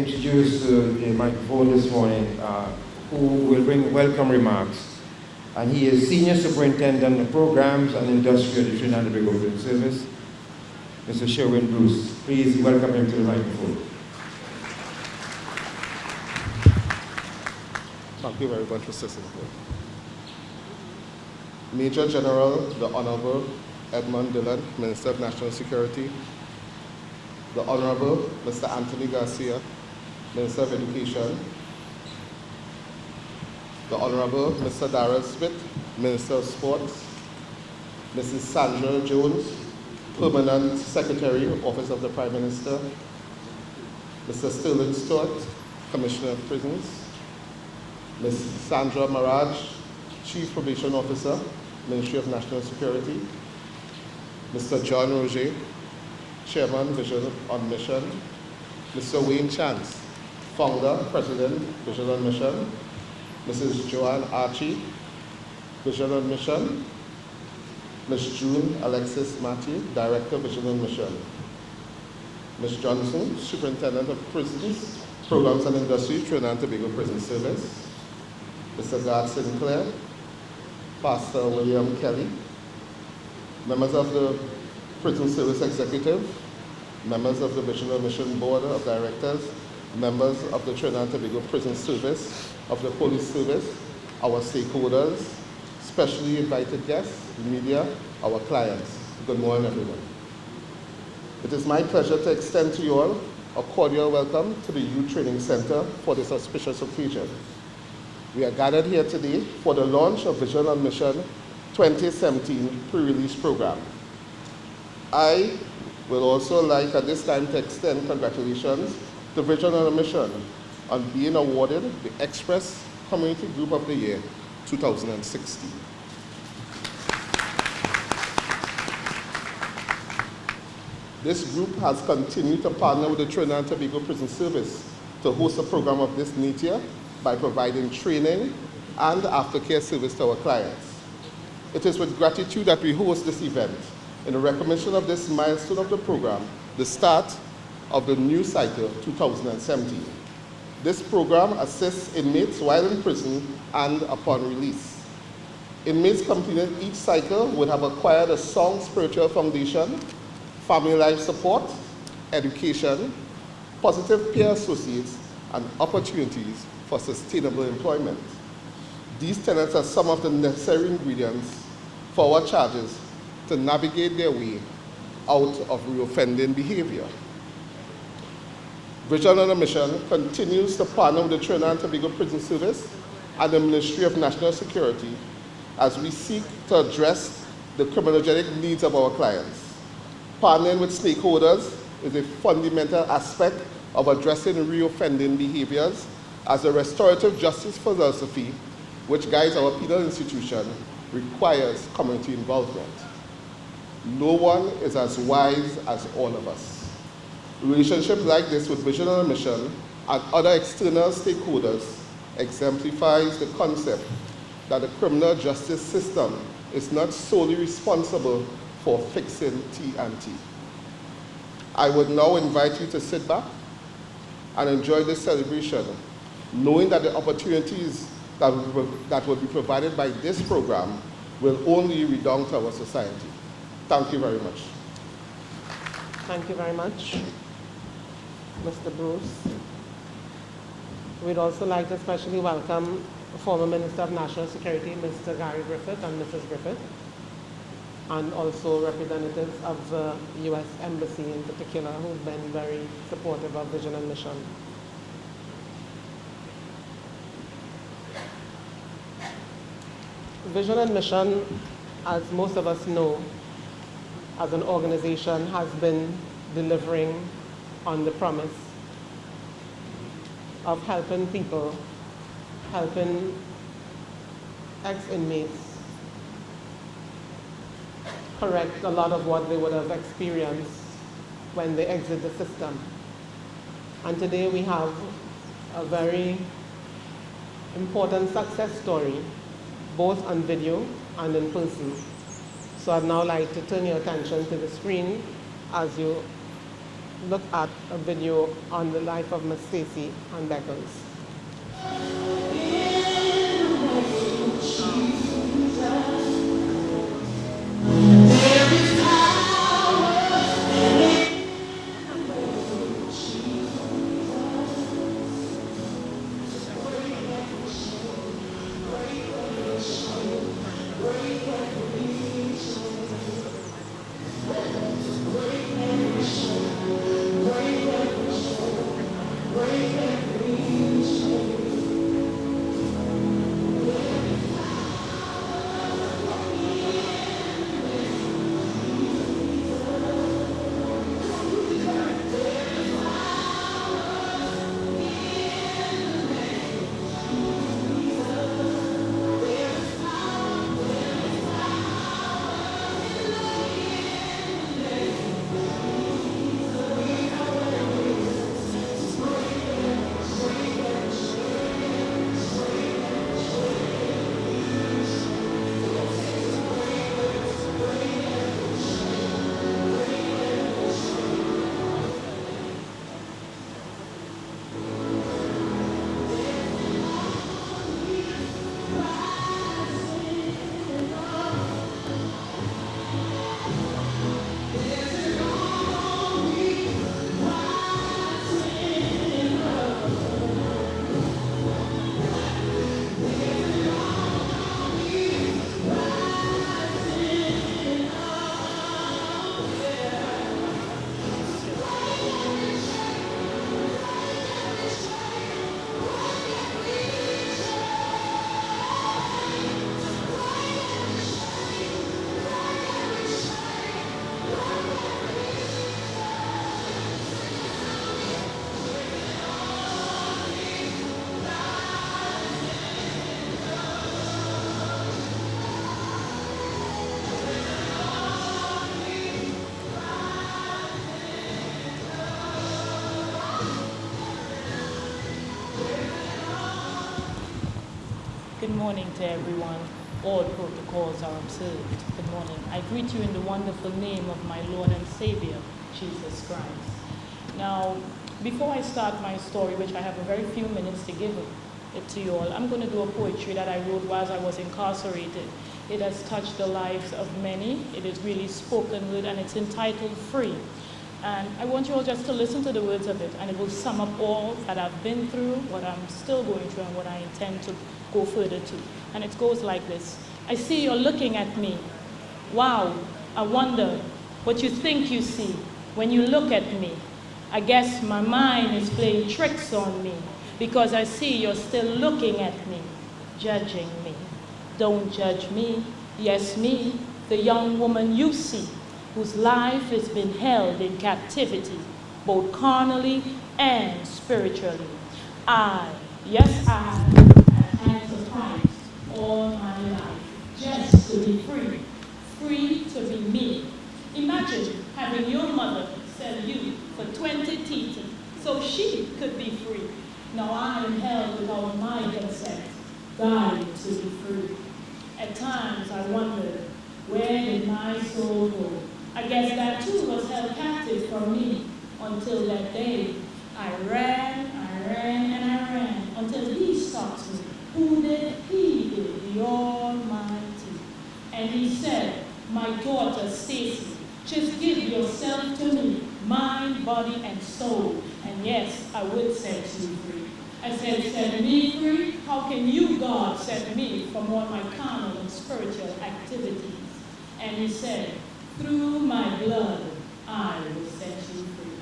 introduce to the microphone this morning who will bring welcome remarks. And he is Senior Superintendent of Programs and Industry at the Trinidad and Tobago Prison Service, Mr. Sherwin Bruce. Please welcome him to the microphone. Thank you very much, Mr. Sinclair. Major General, the Honorable Edmund Dillon, Minister of National Security, the Honorable Mr. Anthony Garcia, Minister of Education, the Honorable Mr. Darrell Smith, Minister of Sports, Mrs. Sandra Jones, Permanent Secretary, Office of the Prime Minister, Mr. Sterling Stewart, Commissioner of Prisons, Ms. Sandra Maraj, Chief Probation Officer, Ministry of National Security, Mr. John Roger, Chairman, Vision on Mission, Mr. Wayne Chance, Founder, President, Vision on Mission, Mrs. Joanne Archie, Vision on Mission, Ms. June Alexis Matthew, Director, Vision on Mission, Ms. Johnson, Superintendent of Prisons, Programs and Industry, Trinidad and Tobago Prison Service, Mr. Gard Sinclair, Pastor William Kelly, members of the Prison Service Executive, members of the Vision on Mission Board of Directors, members of the Trinidad and Tobago Prison Service, of the Police Service, our stakeholders, specially invited guests, the media, our clients. Good morning, everyone. It is my pleasure to extend to you all a cordial welcome to the Youth Training Center for this auspicious occasion. We are gathered here today for the launch of Vision on Mission 2017 pre-release program. I will also like at this time to extend congratulations to Vision on a Mission on being awarded the Express Community Group of the Year 2016. This group has continued to partner with the Trinidad and Tobago Prison Service to host a program of this nature by providing training and aftercare service to our clients. It is with gratitude that we host this event in recognition of this milestone of the program, the start of the new cycle 2017. This program assists inmates while in prison and upon release. Inmates completing each cycle would have acquired a sound spiritual foundation, family life support, education, positive peer associates, and opportunities for sustainable employment. These tenets are some of the necessary ingredients for our charges to navigate their way out of reoffending behavior. Vision on a Mission continues to partner with the Trinidad and Tobago Prison Service and the Ministry of National Security as we seek to address the criminogenic needs of our clients. Partnering with stakeholders is a fundamental aspect of addressing reoffending behaviors as a restorative justice philosophy which guides our penal institution requires community involvement. No one is as wise as all of us. Relationships like this with Vision on a Mission and other external stakeholders exemplifies the concept that the criminal justice system is not solely responsible for fixing T&T. I would now invite you to sit back and enjoy this celebration, knowing that the opportunities that will be provided by this program will only redound to our society. Thank you very much. Thank you very much, Mr. Bruce. We'd also like to especially welcome former Minister of National Security, Mr. Gary Griffith and Mrs. Griffith, and also representatives of the U.S. Embassy in particular, who've been very supportive of Vision on Mission. Vision on Mission, as most of us know, as an organization, has been delivering on the promise of helping people, helping ex-inmates correct a lot of what they would have experienced when they exit the system. And today we have a very important success story, both on video and in person. So I'd now like to turn your attention to the screen as you look at a video on the life of Miss Stacey Ann Beckles. Good morning to everyone. All protocols are observed. Good morning. I greet you in the wonderful name of my Lord and Savior, Jesus Christ. Now, before I start my story, which I have a very few minutes to give it to you all, I'm going to do a poetry that I wrote while I was incarcerated. It has touched the lives of many. It is really spoken word, and it's entitled Free. And I want you all just to listen to the words of it, and it will sum up all that I've been through, what I'm still going through, and what I intend to go further to. And it goes like this. I see you're looking at me. Wow, I wonder what you think you see when you look at me. I guess my mind is playing tricks on me because I see you're still looking at me, judging me. Don't judge me. Yes, me, the young woman you see, whose life has been held in captivity, both carnally and spiritually. Yes, I have answered Christ all my life, just to be free, free to be me. Imagine having your mother sell you for 20 teeth so she could be free. Now I am held without my consent, guided to be free. At times I wondered, where did my soul go? I guess that too was held captive from me until that day. I ran, and I ran until he stopped me. Who did? He did, the Almighty. And he said, my daughter Stacey, just give yourself to me, mind, body, and soul. And yes, I would set you free. I said, set me free? How can you, God, set me from all my carnal and spiritual activities? And he said, through my blood, I will set you free.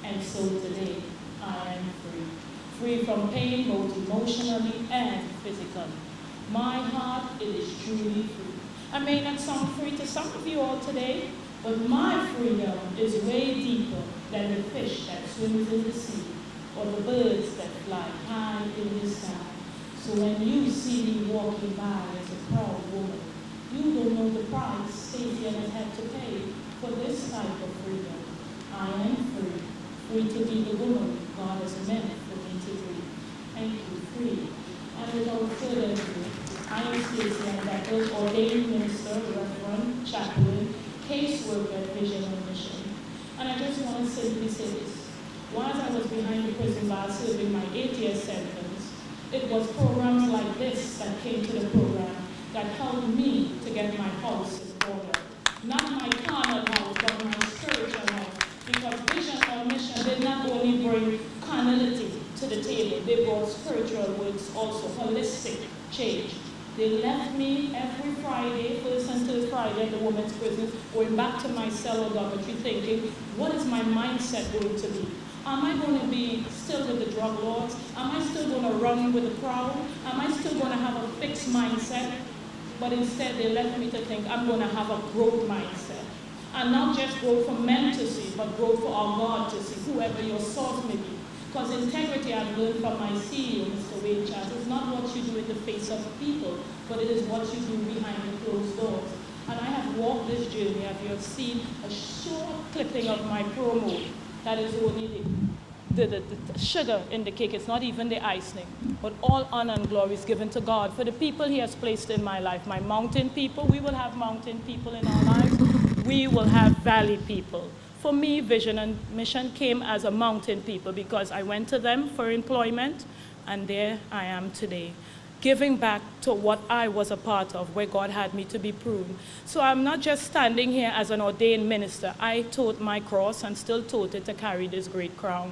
And so today, I am free. Free from pain, both emotionally and physically. My heart, it is truly free. I may not sound free to some of you all today, but my freedom is way deeper than the fish that swims in the sea or the birds that fly high in the sky. So when you see me walking by as a proud woman, you don't know the price Stacey has had to pay for this type of freedom. I am free, free to be the woman God has meant for me to be. Thank you, free. And without further ado, I am Stacey Ann Beckles, ordained minister, reverend, chaplain, caseworker at Vision and Mission. And I just want to simply me say this. While I was behind the prison bar serving my 8-year sentence, it was programs like this that came to the program that helped me to get my house in order. Not my carnal house, but my spiritual house. Because vision or mission did not only bring carnality to the table, they brought spiritual works also, holistic change. They left me every Friday, first until Friday at the women's prison, going back to my cell or dormitory thinking, what is my mindset going to be? Am I going to be still with the drug lords? Am I still going to run with the crowd? Am I still going to have a fixed mindset? But instead they left me to think I'm going to have a growth mindset. And not just growth for men to see, but growth for our God to see, whoever your source may be. Because integrity, I've learned from my CEO, Mr. Wade Charles, is not what you do in the face of people, but it is what you do behind the closed doors. And I have walked this journey, as you have seen a short clipping of my promo. That is only the sugar in the cake. It's not even the icing. But all honor and glory is given to God for the people He has placed in my life. My mountain people, we will have mountain people in our lives. We will have valley people. For me, vision and mission came as a mountain people because I went to them for employment, and there I am today, giving back to what I was a part of, where God had me to be pruned. So I'm not just standing here as an ordained minister. I tote my cross and still tote it to carry this great crown.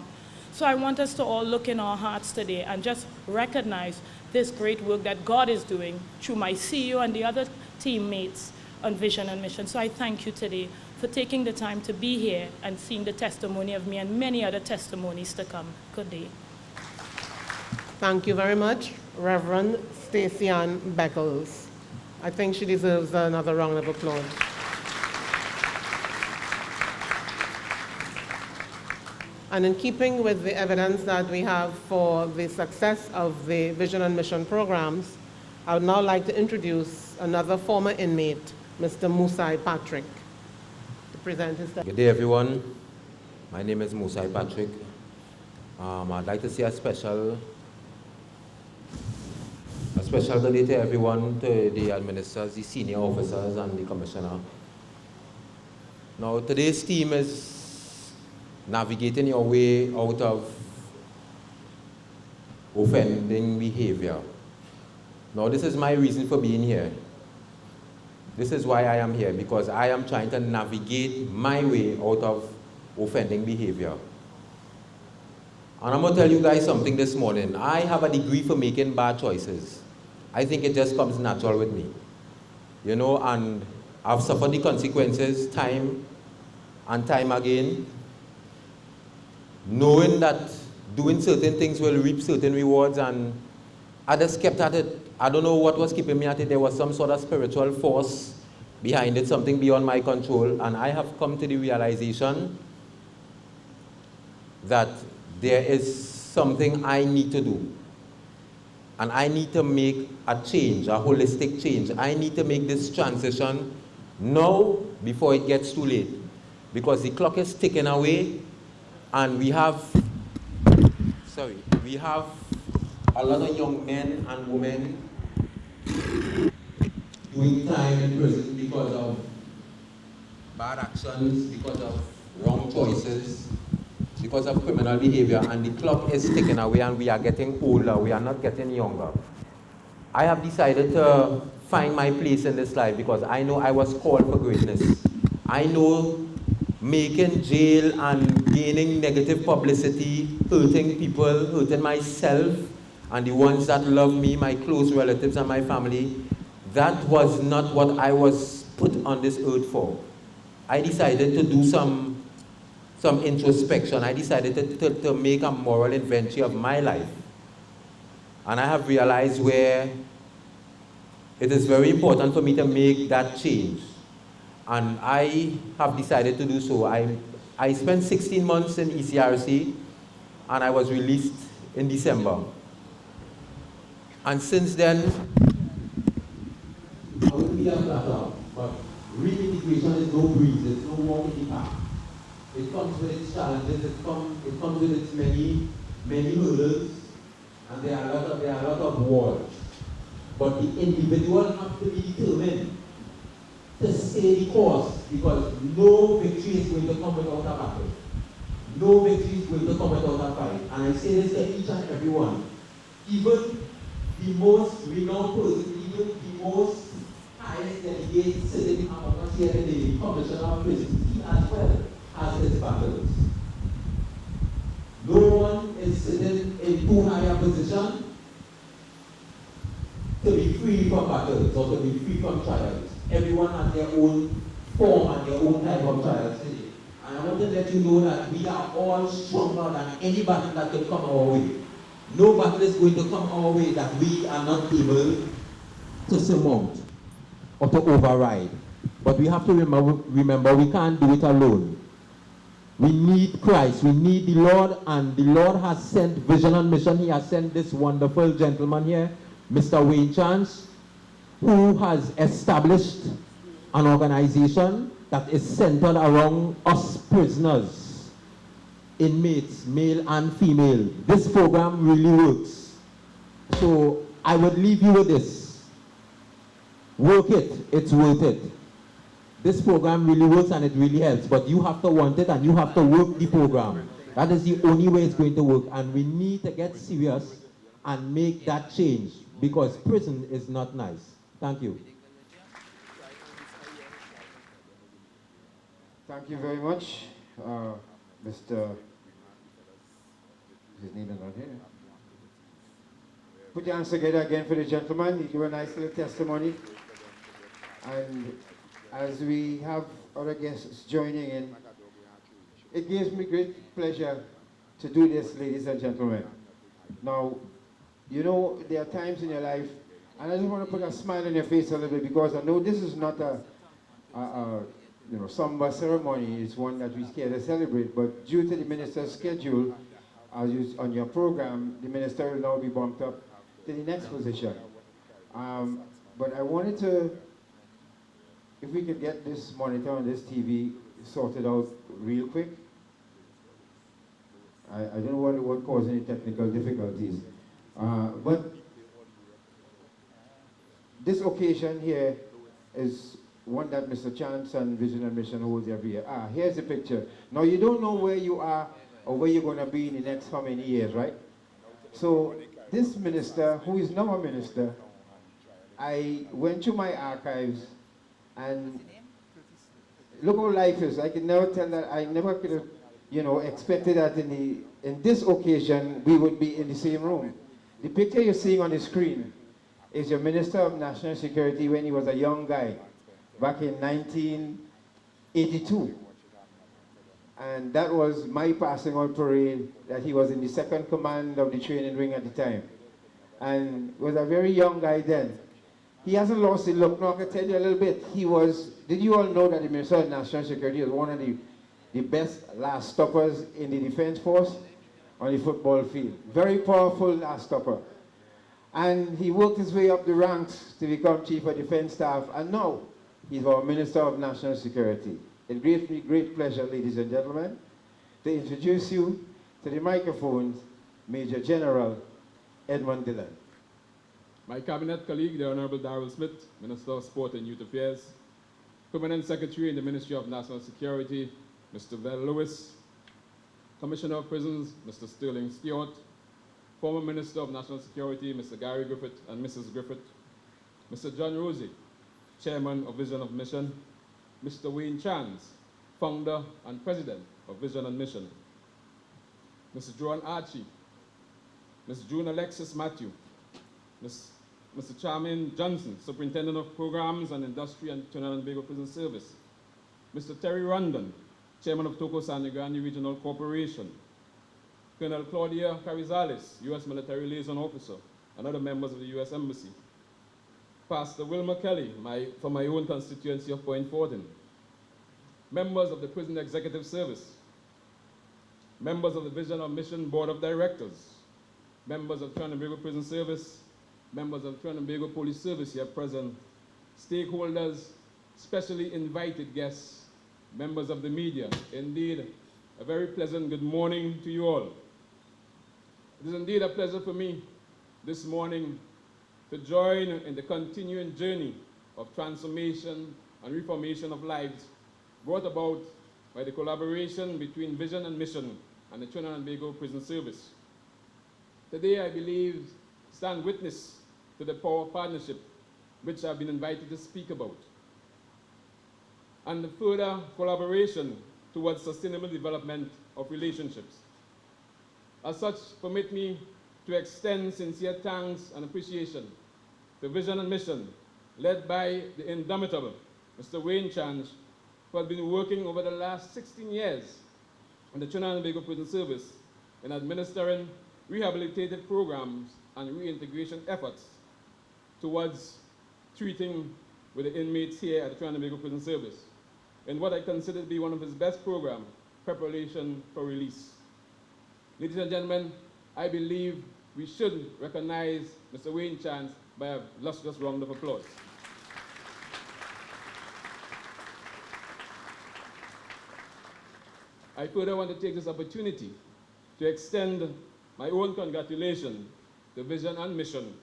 So I want us to all look in our hearts today and just recognize this great work that God is doing through my CEO and the other teammates on vision and mission. So I thank you today for taking the time to be here and seeing the testimony of me and many other testimonies to come. Good day. Thank you very much, Reverend Stacey Ann Beckles. I think she deserves another round of applause. And in keeping with the evidence that we have for the success of the Vision and Mission programs, I would now like to introduce another former inmate, Mr. Musai Patrick, to present his testimony. Good day, everyone. My name is Musai Patrick. I'd like to say a special good day to everyone, to the administrators, the senior officers, and the commissioner. Now, today's theme is navigating your way out of offending behavior. Now, this is my reason for being here. This is why I am here, because I am trying to navigate my way out of offending behavior. And I'm going to tell you guys something this morning. I have a degree for making bad choices. I think it just comes natural with me. You know, and I've suffered the consequences time and time again, knowing that doing certain things will reap certain rewards, and I just kept at it. I don't know what was keeping me at it. There was some sort of spiritual force behind it, something beyond my control, and I have come to the realization that there is something I need to do. And I need to make a change, a holistic change. I need to make this transition now before it gets too late. Because the clock is ticking away, and we have a lot of young men and women doing time in prison because of bad actions, because of wrong choices, because of criminal behavior, and the clock is ticking away, and we are getting older, we are not getting younger. I have decided to find my place in this life because I know I was called for greatness. I know making jail and gaining negative publicity, hurting people, hurting myself, and the ones that love me, my close relatives and my family, that was not what I was put on this earth for. I decided to do some introspection. I decided to make a moral inventory of my life. And I have realized where it is very important for me to make that change. And I have decided to do so. I spent 16 months in ECRC, and I was released in December. And since then, I will be a platter, but reintegration is no breeze, it's no walk in the park. It comes with its challenges, it comes with its many hurdles, and there are a lot of walls. But the individual has to be determined to stay the course, because no victory is going to come without a battle. no victory is going to come without a fight. And I say this to each and every one. Even the most renowned person, even the most highest delegate sitting among us here today, the Commissioner of Prisons, he as well has his battles. No one is sitting in too high a position to be free from battles or to be free from trials. Everyone has their own form and their own type of trials today. And I want to let you know that we are all stronger than any battle that can come our way. No battle is going to come our way that we are not able to surmount or to override. But we have to remember we can't do it alone. We need Christ, we need the Lord, and the Lord has sent vision and mission. He has sent this wonderful gentleman here, Mr. Wayne Chance, who has established an organization that is centered around us prisoners, inmates, male and female. This program really works. So I would leave you with this. Work it, it's worth it. This program really works and it really helps, but you have to want it and you have to work the program. That is the only way it's going to work, and we need to get serious and make that change, because prison is not nice. Thank you. Thank you very much, Mr. His name is not here. Put your hands together again for the gentleman. He gave a nice little testimony. And as we have other guests joining in, it gives me great pleasure to do this, ladies and gentlemen. Now, you know, there are times in your life, and I just want to put a smile on your face a little bit, because I know this is not a somber ceremony. It's one that we're scared to celebrate, but due to the minister's schedule, on your program, the minister will now be bumped up to the next position. But I wanted to, if we could get this monitor on this TV sorted out real quick. I don't know what caused any technical difficulties. But this occasion here is one that Mr. Chance and Vision and Mission holds every year. Here's the picture. Now, you don't know where you are or where you're going to be in the next how many years, right? So this minister, who is now a minister, I went to my archives and look how life is. I can never tell that. I never could have, expected that in this occasion we would be in the same room. The picture you're seeing on the screen is your Minister of National Security when he was a young guy, back in 1982. And that was my passing out parade, that he was in the second command of the training wing at the time. And was a very young guy then. He hasn't lost the look. Now I can tell you a little bit. Did you all know that the Minister of National Security was one of the best last stoppers in the defense force on the football field? Very powerful last stopper. And he worked his way up the ranks to become Chief of Defense Staff, and now he's our Minister of National Security. It gives me great pleasure, ladies and gentlemen, to introduce you to the microphones, Major General Edmund Dillon. My cabinet colleague, the Honorable Darrell Smith, Minister of Sport and Youth Affairs, Permanent Secretary in the Ministry of National Security, Mr. Vel Lewis, Commissioner of Prisons, Mr. Sterling Stewart, former Minister of National Security, Mr. Gary Griffith and Mrs. Griffith, Mr. John Rosie, Chairman of Vision of Mission, Mr. Wayne Chance, Founder and President of Vision and Mission, Mr. Joan Archie, Ms. June Alexis Matthew, Mr. Charmaine Johnson, Superintendent of Programs and Industry and Trinidad and Tobago Prison Service, Mr. Terry Rondon, Chairman of Toco San Grande Regional Corporation, Colonel Claudia Carizales, U.S. Military Liaison Officer, and other members of the U.S. Embassy, Pastor Wilmer Kelly, from my own constituency of Point Fortin, members of the Prison Executive Service, members of the Vision of Mission Board of Directors, members of Trinidad and Tobago Prison Service, members of Trinidad and Tobago Police Service here present, stakeholders, specially invited guests, members of the media. Indeed, a very pleasant good morning to you all. It is indeed a pleasure for me this morning to join in the continuing journey of transformation and reformation of lives brought about by the collaboration between Vision and Mission and the Trinidad and Tobago Prison Service. Today, I believe, stand witness to the power of partnership, which I've been invited to speak about, and the further collaboration towards sustainable development of relationships. As such, permit me to extend sincere thanks and appreciation to Vision and Mission, led by the indomitable Mr. Wayne Chance, who has been working over the last 16 years in the Trinidad and Tobago Prison Service in administering rehabilitative programs and reintegration efforts towards treating with the inmates here at the Trinidad and Tobago Prison Service in what I consider to be one of his best programs, Preparation for Release. Ladies and gentlemen, I believe we should recognize Mr. Wayne Chance by a lustrous round of applause. I further want to take this opportunity to extend my own congratulations to Vision and Mission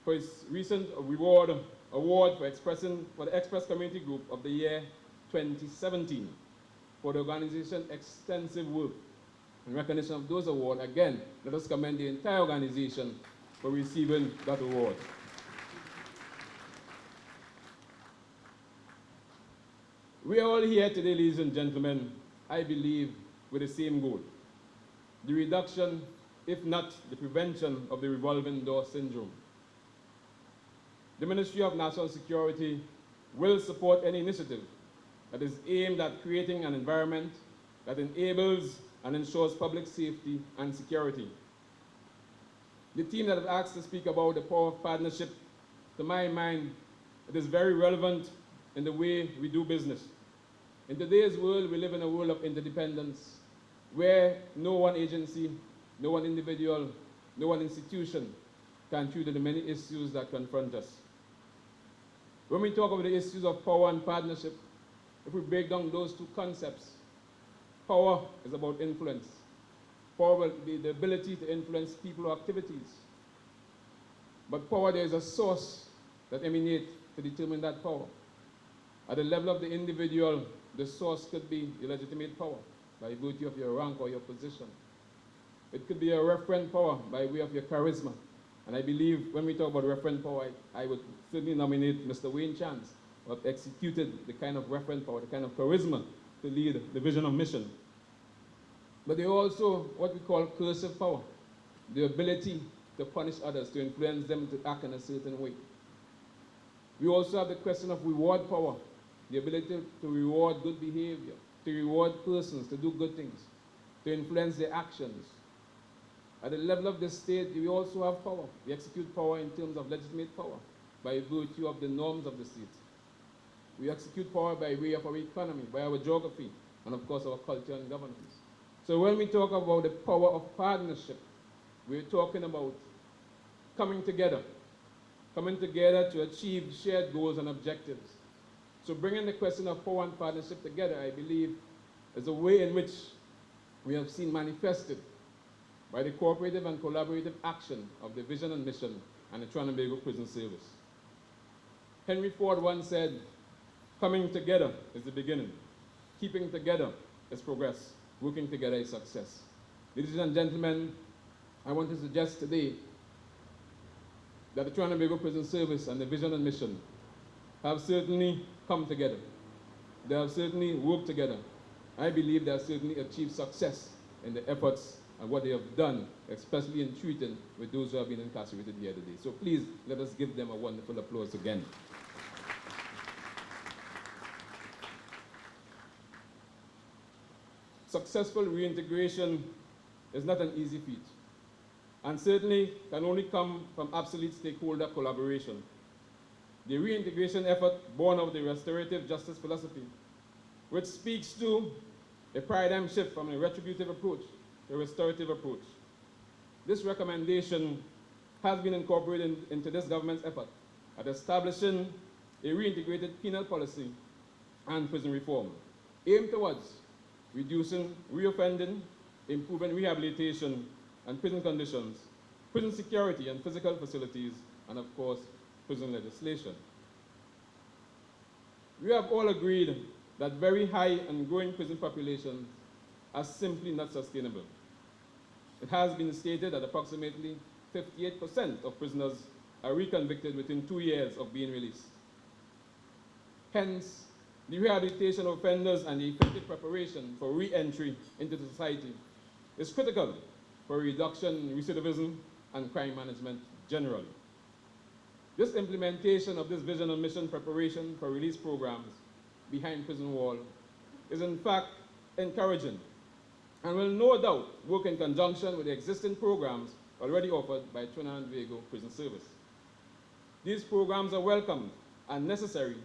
for its recent award for the Express Community Group of the year 2017 for the organization's extensive work. In recognition of those awards, again, let us commend the entire organization for receiving that award. We are all here today, ladies and gentlemen, I believe, with the same goal: the reduction, if not the prevention, of the revolving door syndrome. The Ministry of National Security will support any initiative that is aimed at creating an environment that enables and ensures public safety and security. The team that I've asked to speak about the power of partnership, to my mind, it is very relevant in the way we do business. In today's world, we live in a world of interdependence, where no one agency, no one individual, no one institution can treat the many issues that confront us. When we talk about the issues of power and partnership, if we break down those two concepts, power is about influence. Power will be the ability to influence people or activities. But power, there is a source that emanates to determine that power. At the level of the individual, the source could be illegitimate power by virtue of your rank or your position. It could be a referent power by way of your charisma. And I believe when we talk about referent power, I would certainly nominate Mr. Wayne Chance, who have executed the kind of referent power, the kind of charisma to lead the Vision of Mission. But there are also what we call coercive power, the ability to punish others, to influence them to act in a certain way. We also have the question of reward power, the ability to reward good behavior, to reward persons to do good things, to influence their actions. At the level of the state, we also have power. We execute power in terms of legitimate power by virtue of the norms of the state. We execute power by way of our economy, by our geography, and of course our culture and governance. So when we talk about the power of partnership, we're talking about coming together to achieve shared goals and objectives. So bringing the question of power and partnership together, I believe, is a way in which we have seen manifested by the cooperative and collaborative action of the Vision and Mission and the Trinidad and Tobago Prison Service. Henry Ford once said, "Coming together is the beginning. Keeping together is progress. Working together is success." Ladies and gentlemen, I want to suggest today that the Trinidad and Tobago Prison Service and the Vision and Mission have certainly come together. They have certainly worked together. I believe they have certainly achieved success in the efforts and what they have done, especially in treating with those who have been incarcerated here today. So please, let us give them a wonderful applause again. Successful reintegration is not an easy feat, and certainly can only come from absolute stakeholder collaboration. The reintegration effort born of the restorative justice philosophy, which speaks to a paradigm shift from a retributive approach to a restorative approach. This recommendation has been incorporated into this government's effort at establishing a reintegrated penal policy and prison reform, aimed towards reducing reoffending, improving rehabilitation and prison conditions, prison security and physical facilities, and of course, prison legislation. We have all agreed that very high and growing prison populations are simply not sustainable. It has been stated that approximately 58% of prisoners are reconvicted within 2 years of being released. Hence, the rehabilitation of offenders and the effective preparation for re-entry into the society is critical for a reduction in recidivism and crime management generally. This implementation of this vision and mission preparation for release programs behind prison wall is in fact encouraging and will no doubt work in conjunction with the existing programs already offered by Trinidad and Tobago Prison Service. These programs are welcomed and necessary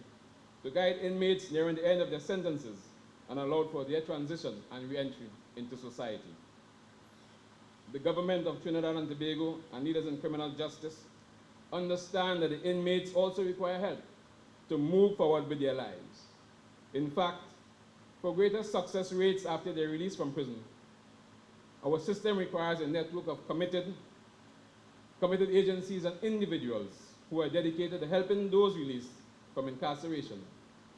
to guide inmates nearing the end of their sentences and allow for their transition and re-entry into society. The government of Trinidad and Tobago and leaders in criminal justice understand that the inmates also require help to move forward with their lives. In fact, for greater success rates after their release from prison, our system requires a network of committed agencies and individuals who are dedicated to helping those released from incarceration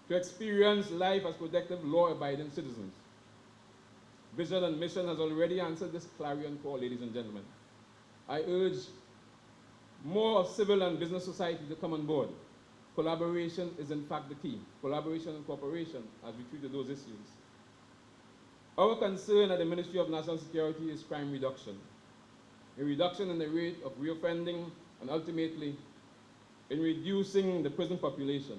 to experience life as protective, law-abiding citizens. Vision and mission has already answered this clarion call, ladies and gentlemen. I urge more of civil and business society to come on board. Collaboration is in fact the key. Collaboration and cooperation as we treat those issues. Our concern at the Ministry of National Security is crime reduction. A reduction in the rate of reoffending and ultimately in reducing the prison population.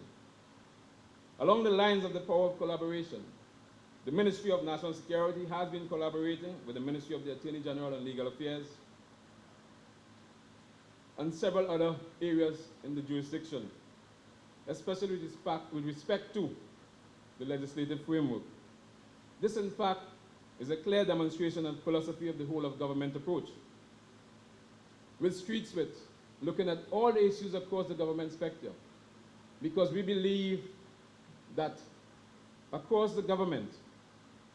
Along the lines of the power of collaboration, the Ministry of National Security has been collaborating with the Ministry of the Attorney General and Legal Affairs and several other areas in the jurisdiction, especially with respect to the legislative framework. This, in fact, is a clear demonstration and philosophy of the whole of government approach. With Street Switch, looking at all the issues across the government spectrum, because we believe that across the government,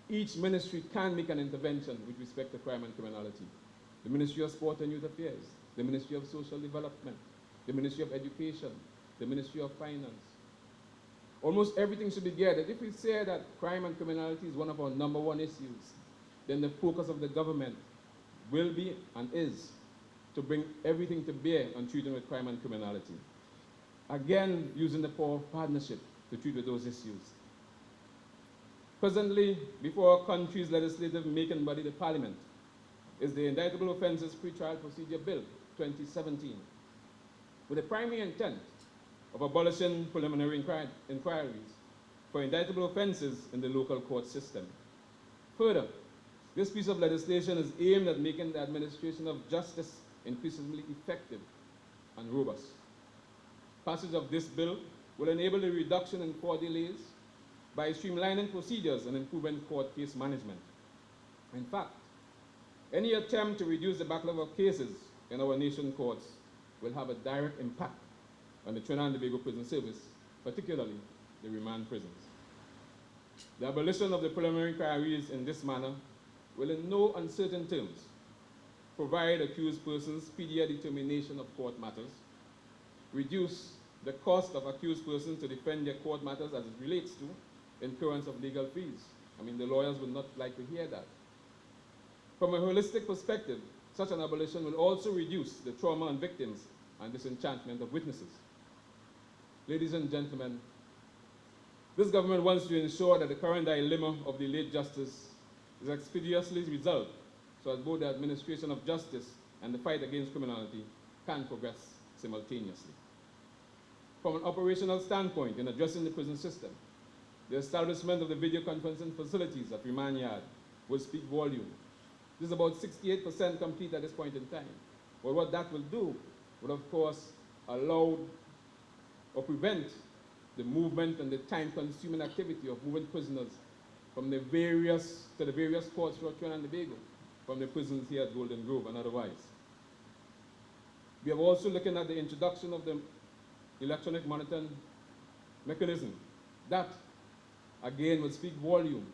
each ministry can make an intervention with respect to crime and criminality. The Ministry of Sport and Youth Affairs, the Ministry of Social Development, the Ministry of Education, the Ministry of Finance. Almost everything should be geared. If we say that crime and criminality is one of our #1 issues, then the focus of the government will be and is to bring everything to bear on treating with crime and criminality. Again, using the power of partnership to treat with those issues. Presently, before our country's legislative making body, the Parliament, is the Indictable Offences Pretrial Procedure Bill 2017, with the primary intent of abolishing preliminary inquiries for indictable offences in the local court system. Further, this piece of legislation is aimed at making the administration of justice increasingly effective and robust. Passage of this bill will enable the reduction in court delays by streamlining procedures and improving court case management. In fact, any attempt to reduce the backlog of cases in our nation courts will have a direct impact on the Trinidad and Tobago Prison Service, particularly the remand prisons. The abolition of the preliminary inquiries in this manner will in no uncertain terms provide accused persons speedier determination of court matters, reduce the cost of accused persons to defend their court matters as it relates to incurrence of legal fees. I mean, the lawyers would not like to hear that. From a holistic perspective, such an abolition will also reduce the trauma on victims and disenchantment of witnesses. Ladies and gentlemen, this government wants to ensure that the current dilemma of delayed justice is expeditiously resolved so that both the administration of justice and the fight against criminality can progress simultaneously. From an operational standpoint in addressing the prison system, the establishment of the video conferencing facilities at Remand Yard will speak volume. This is about 68% complete at this point in time. But what that will do will, of course, allow or prevent the movement and the time-consuming activity of moving prisoners from the various courts throughout Trinidad and Tobago, from the prisons here at Golden Grove and otherwise. We are also looking at the introduction of the electronic monitoring mechanism. That, again, will speak volume,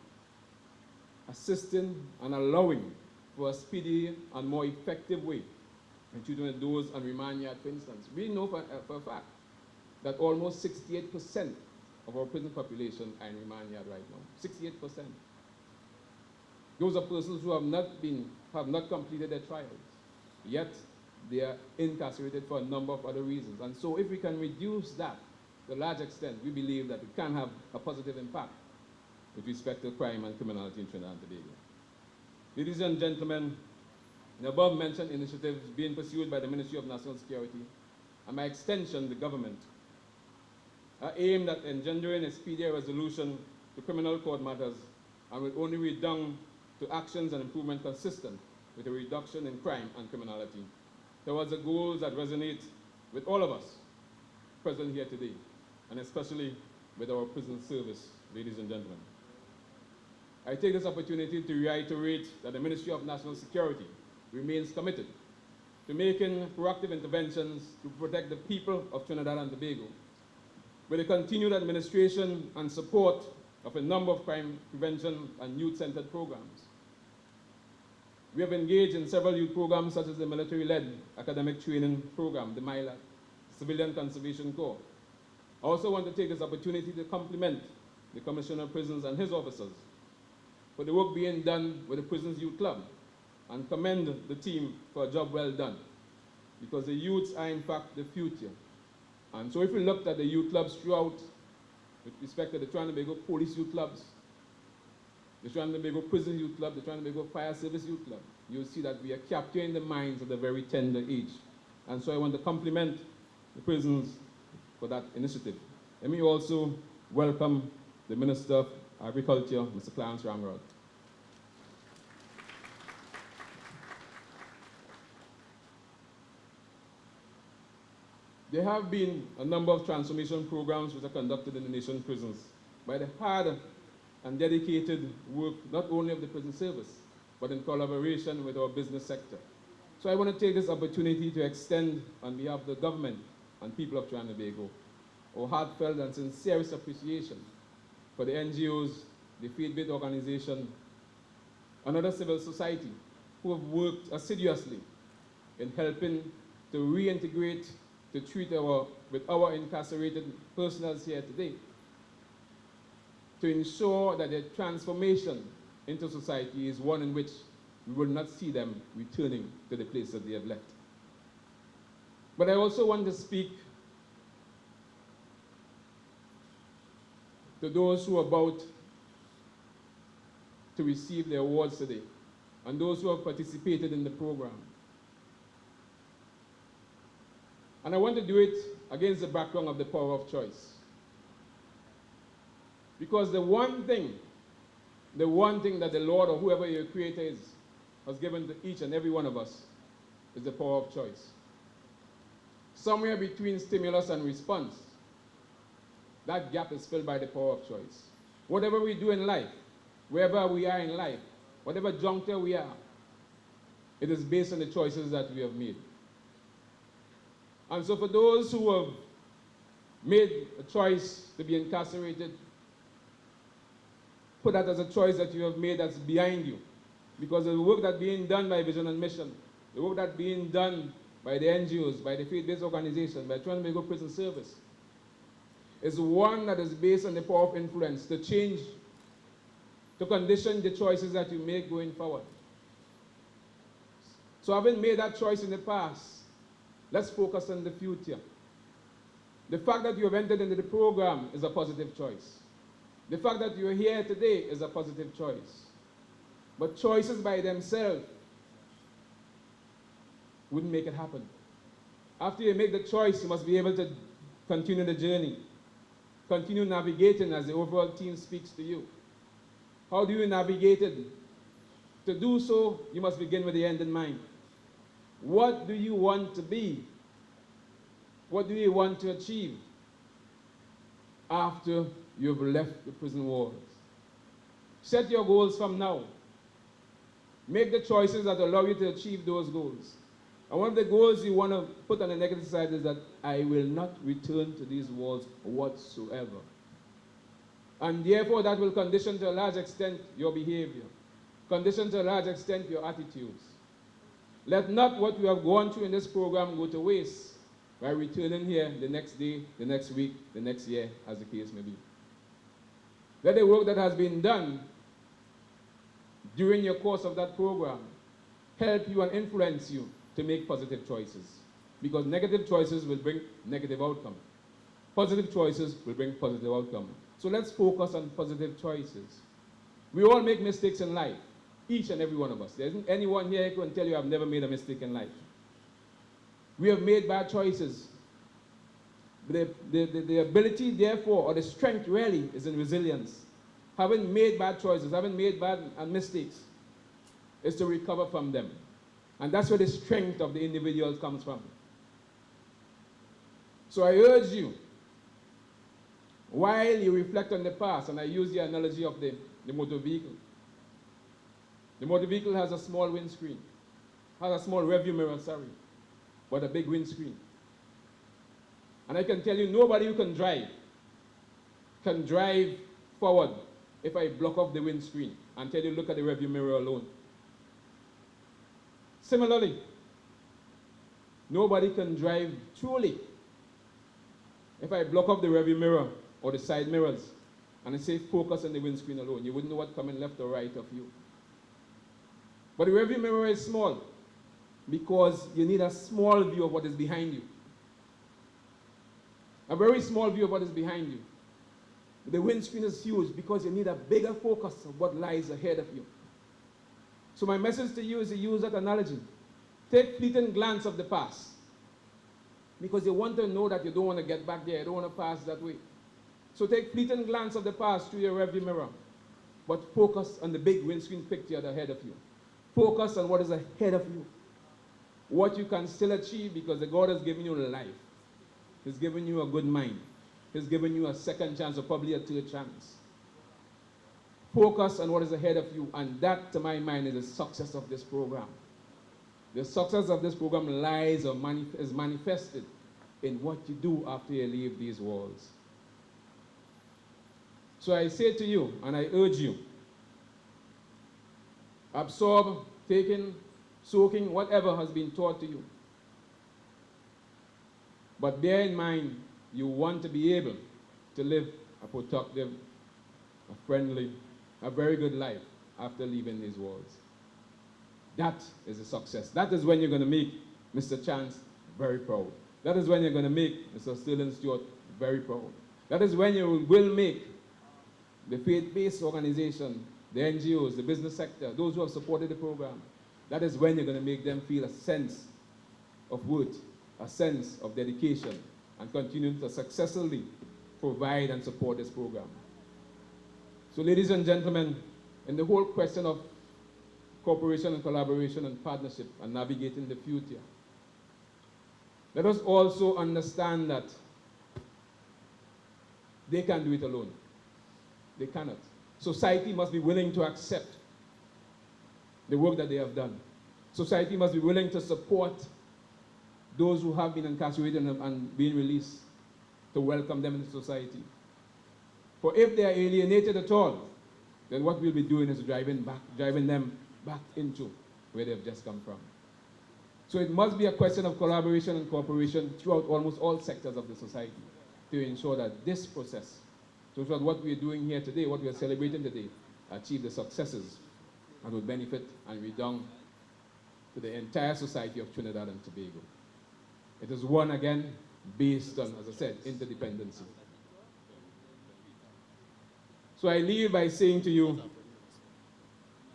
assisting and allowing for a speedy and more effective way in treating with those on remand yard, for instance. We know for a fact that almost 68% of our prison population are in remand yard right now. 68%. Those are persons who have not completed their trials, yet they are incarcerated for a number of other reasons. And so if we can reduce that to a large extent, we believe that it can have a positive impact with respect to crime and criminality in Trinidad and Tobago. Ladies and gentlemen, the above-mentioned initiatives being pursued by the Ministry of National Security, and by extension the government, are aimed at engendering a speedier resolution to criminal court matters and will only redound to actions and improvement consistent with a reduction in crime and criminality towards the goals that resonate with all of us present here today, and especially with our prison service, ladies and gentlemen. I take this opportunity to reiterate that the Ministry of National Security remains committed to making proactive interventions to protect the people of Trinidad and Tobago, with the continued administration and support of a number of crime prevention and youth-centered programs. We have engaged in several youth programs such as the military-led academic training program, the MILAC, Civilian Conservation Corps. I also want to take this opportunity to compliment the Commissioner of Prisons and his officers for the work being done with the Prisons Youth Club, and commend the team for a job well done, because the youths are in fact the future. And so if we looked at the youth clubs throughout, with respect to the Trinidad and Tobago Police Youth Clubs, the Trinidad and Tobago Prison Youth Club, the Trinidad and Tobago Fire Service Youth Club, you'll see that we are capturing the minds at a very tender age. And so I want to compliment the prisons for that initiative. Let me also welcome the Minister of Agriculture, Mr. Clarence Ramrod. There have been a number of transformation programs which are conducted in the nation's prisons by the hard and dedicated work not only of the prison service, but in collaboration with our business sector. So I want to take this opportunity to extend on behalf of the government and people of Trinidad and Tobago our heartfelt and sincerest appreciation for the NGOs, the faith-based organization, and other civil society who have worked assiduously in helping to reintegrate, to treat with our incarcerated personnel here today, to ensure that their transformation into society is one in which we will not see them returning to the place that they have left. But I also want to speak to those who are about to receive their awards today, and those who have participated in the program. And I want to do it against the background of the power of choice. Because the one thing that the Lord or whoever your creator is has given to each and every one of us is the power of choice. Somewhere between stimulus and response, that gap is filled by the power of choice. Whatever we do in life, wherever we are in life, whatever juncture we are, it is based on the choices that we have made. And so for those who have made a choice to be incarcerated, put that as a choice that you have made that's behind you. Because the work that's being done by Vision and Mission, the work that's being done by the NGOs, by the faith-based organization, by Trinidad and Tobago Prison Service, is one that is based on the power of influence to change, to condition the choices that you make going forward. So having made that choice in the past, let's focus on the future. The fact that you have entered into the program is a positive choice. The fact that you're here today is a positive choice. But choices by themselves wouldn't make it happen. After you make the choice, you must be able to continue the journey. Continue navigating as the overall team speaks to you. How do you navigate it? To do so, you must begin with the end in mind. What do you want to be? What do you want to achieve after you've left the prison walls? Set your goals from now. Make the choices that allow you to achieve those goals. And one of the goals you want to put on the negative side is that I will not return to these walls whatsoever. And therefore that will condition to a large extent your behavior, condition to a large extent your attitudes. Let not what you have gone through in this program go to waste by returning here the next day, the next week, the next year, as the case may be. Let the work that has been done during your course of that program help you and influence you to make positive choices. Because negative choices will bring negative outcome. Positive choices will bring positive outcome. So let's focus on positive choices. We all make mistakes in life, each and every one of us. There isn't anyone here who can tell you I've never made a mistake in life. We have made bad choices. The ability, therefore, or the strength really is in resilience. Having made bad choices, having made bad mistakes, is to recover from them. And that's where the strength of the individual comes from. So I urge you, while you reflect on the past, and I use the analogy of the motor vehicle. The motor vehicle has a small windscreen, has a small rearview mirror, but a big windscreen. And I can tell you, nobody who can drive forward if I block off the windscreen and tell you, look at the rearview mirror alone. Similarly, nobody can drive truly if I block off the rearview mirror or the side mirrors and I say focus on the windscreen alone. You wouldn't know what's coming left or right of you. But the rearview mirror is small because you need a small view of what is behind you. A very small view of what is behind you. The windscreen is huge because you need a bigger focus of what lies ahead of you. So my message to you is to use that analogy. Take fleeting glance of the past because you want to know that you don't want to get back there. You don't want to pass that way. So take fleeting glance of the past through your rearview mirror, but focus on the big windscreen picture ahead of you. Focus on what is ahead of you, what you can still achieve because the God has given you life. He's given you a good mind. He's given you a second chance or probably a third chance. Focus on what is ahead of you, and that, to my mind, is the success of this program. The success of this program lies or is manifested in what you do after you leave these walls. So I say to you, and I urge you, absorb, taking, soaking, whatever has been taught to you. But bear in mind, you want to be able to live a productive, a friendly, a very good life after leaving these walls. That is a success. That is when you're going to make Mr. Chance very proud. That is when you're going to make Mr. Sterling Stewart very proud. That is when you will make the faith-based organization, the NGOs, the business sector, those who have supported the program. That is when you're going to make them feel a sense of worth, a sense of dedication, and continue to successfully provide and support this program. So ladies and gentlemen, in the whole question of cooperation and collaboration and partnership and navigating the future, let us also understand that they can't do it alone. They cannot. Society must be willing to accept the work that they have done. Society must be willing to support those who have been incarcerated and being released, to welcome them into society. For if they are alienated at all, then what we'll be doing is driving them back into where they've just come from. So it must be a question of collaboration and cooperation throughout almost all sectors of the society to ensure that this process, to ensure that what we're doing here today, what we're celebrating today, achieve the successes and will benefit and redound to the entire society of Trinidad and Tobago. It is one, again, based on, as I said, interdependency. So I leave by saying to you,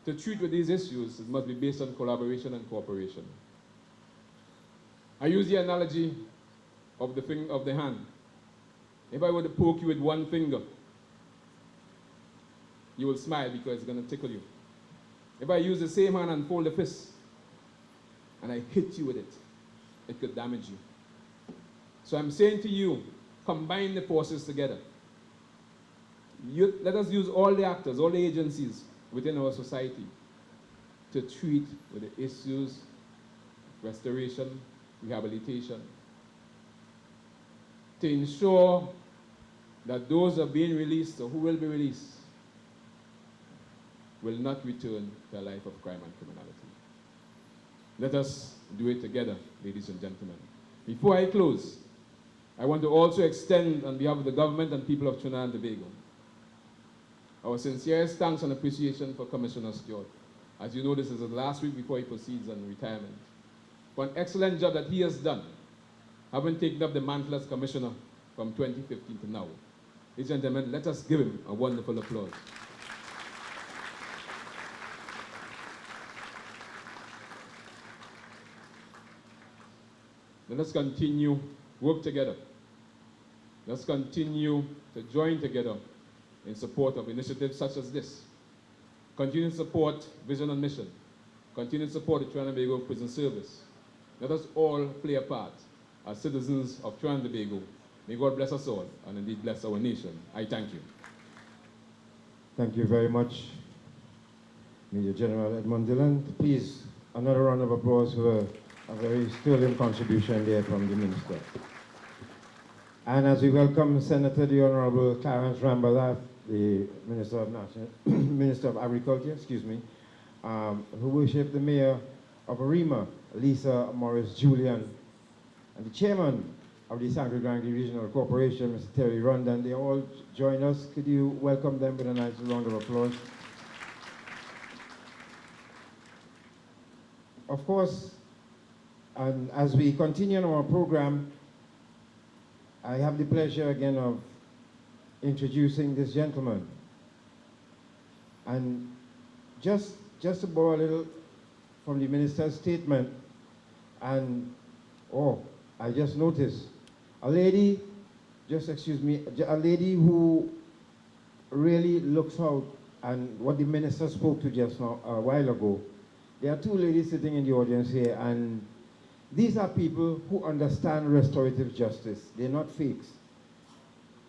to treat with these issues, it must be based on collaboration and cooperation. I use the analogy of the hand. If I were to poke you with one finger, you will smile because it's going to tickle you. If I use the same hand and fold the fist, and I hit you with it, it could damage you. So I'm saying to you, combine the forces together. Let us use all the actors, all the agencies within our society to treat with the issues, restoration, rehabilitation, to ensure that those who are being released or who will be released will not return to a life of crime and criminality. Let us do it together, ladies and gentlemen. Before I close, I want to also extend on behalf of the government and people of Trinidad and Tobago Our sincerest thanks and appreciation for Commissioner Stewart. As you know, this is the last week before he proceeds on retirement. For an excellent job that he has done, having taken up the mantle as Commissioner from 2015 to now. Ladies and gentlemen, let us give him a wonderful applause. Let us continue, work together. Let's continue to join together in support of initiatives such as this. Continue to support Vision and Mission. Continue to support the Trinidad and Tobago Prison Service. Let us all play a part as citizens of Trinidad and Tobago. May God bless us all and indeed bless our nation. I thank you. Thank you very much, Major General Edmund Dillon. Please, another round of applause for a very sterling contribution there from the Minister. And as we welcome Senator the Honorable Clarence Rambalat, the Minister of Minister of Agriculture, who worship the Mayor of Arima, Lisa Morris Julian, and the Chairman of the Sangre Grande Regional Corporation, Mr. Terry Rondon. They all join us. Could you welcome them with a nice round of applause? Of course, and as we continue on our program, I have the pleasure again of introducing this gentleman. And just to borrow a little from the minister's statement, and I just noticed a lady, a lady who really looks out, and what the minister spoke to just now a while ago. There are two ladies sitting in the audience here, and these are people who understand restorative justice. They're not fakes.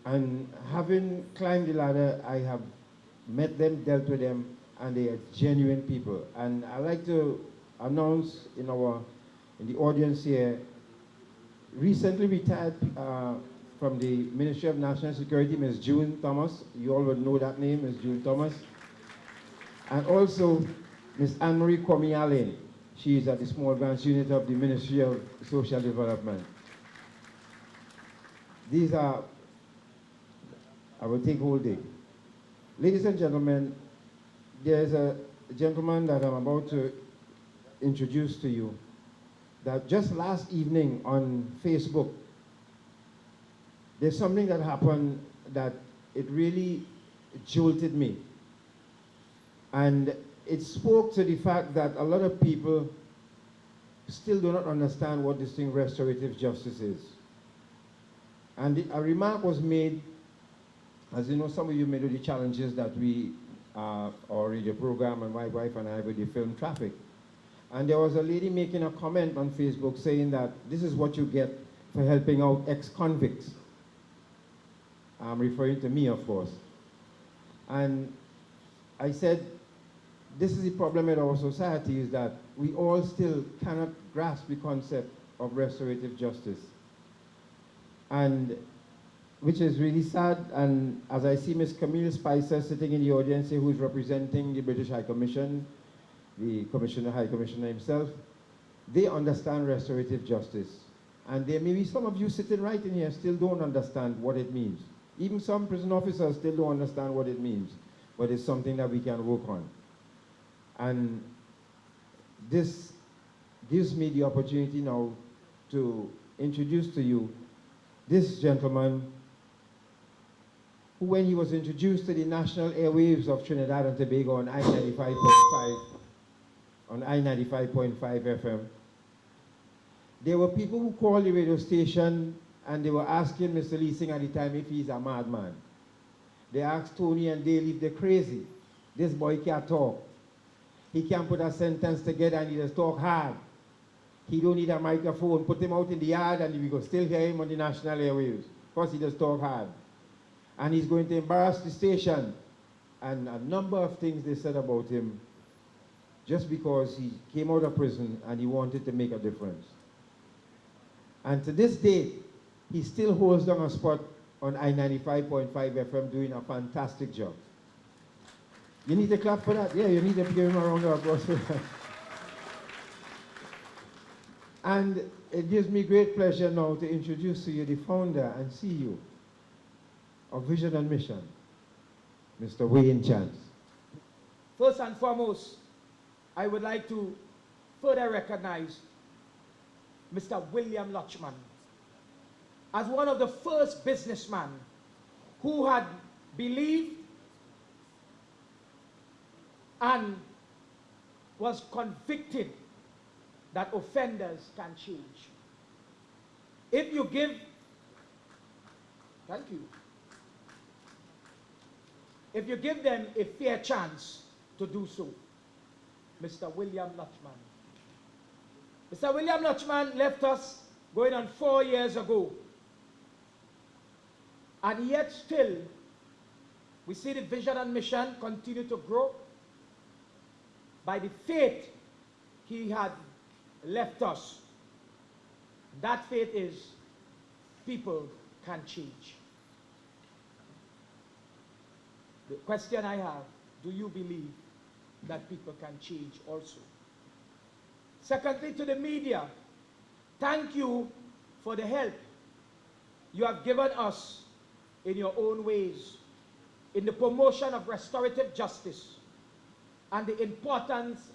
And having climbed the ladder, I have met them, dealt with them, and they are genuine people. And I'd like to announce in the audience here, recently retired from the Ministry of National Security, Ms. June Thomas. You all would know that name, Ms. June Thomas. And also, Ms. Anne-Marie Kwame Allen. She is at the Small Branch Unit of the Ministry of Social Development. These are, I will take whole day. Ladies and gentlemen, there's a gentleman that I'm about to introduce to you that just last evening on Facebook, there's something that happened that it really jolted me. And it spoke to the fact that a lot of people still do not understand what this thing restorative justice is. And a remark was made, as you know, some of you may know the challenges that we, our radio program and my wife and I with the film Traffic. And there was a lady making a comment on Facebook saying that this is what you get for helping out ex-convicts. I'm referring to me, of course. And I said, this is the problem in our society, is that we all still cannot grasp the concept of restorative justice. And which is really sad. And as I see Ms. Camille Spicer sitting in the audience here, who is representing the British High Commission, the High Commissioner himself, they understand restorative justice. And there may be some of you sitting right in here still don't understand what it means. Even some prison officers still don't understand what it means, but it's something that we can work on. And this gives me the opportunity now to introduce to you this gentleman who, when he was introduced to the national airwaves of Trinidad and Tobago on I-95.5 FM, there were people who called the radio station and they were asking Mr. Leasing at the time if he's a madman. They asked Tony and Dale if they're crazy. This boy can't talk. He can't put a sentence together and he just talk hard. He don't need a microphone. Put him out in the yard and we could still hear him on the national airwaves. Because he just talk hard. And he's going to embarrass the station. And a number of things they said about him just because he came out of prison and he wanted to make a difference. And to this day, he still holds down a spot on I-95.5 FM doing a fantastic job. You need to clap for that? Yeah, you need to give him a round of applause for that. And it gives me great pleasure now to introduce to you the founder and CEO of Vision and Mission, Mr. Wayne Chance. First and foremost, I would like to further recognize Mr. William Lutchman as one of the first businessmen who had believed and was convicted that offenders can change. If you give, thank you, if you give them a fair chance to do so, Mr. William Lutchman. Mr. William Lutchman left us going on 4 years ago. And yet still, we see the vision and mission continue to grow by the faith he had left us. That faith is people can change. The question I have, do you believe that people can change also? Secondly, to the media, thank you for the help you have given us in your own ways in the promotion of restorative justice and the importance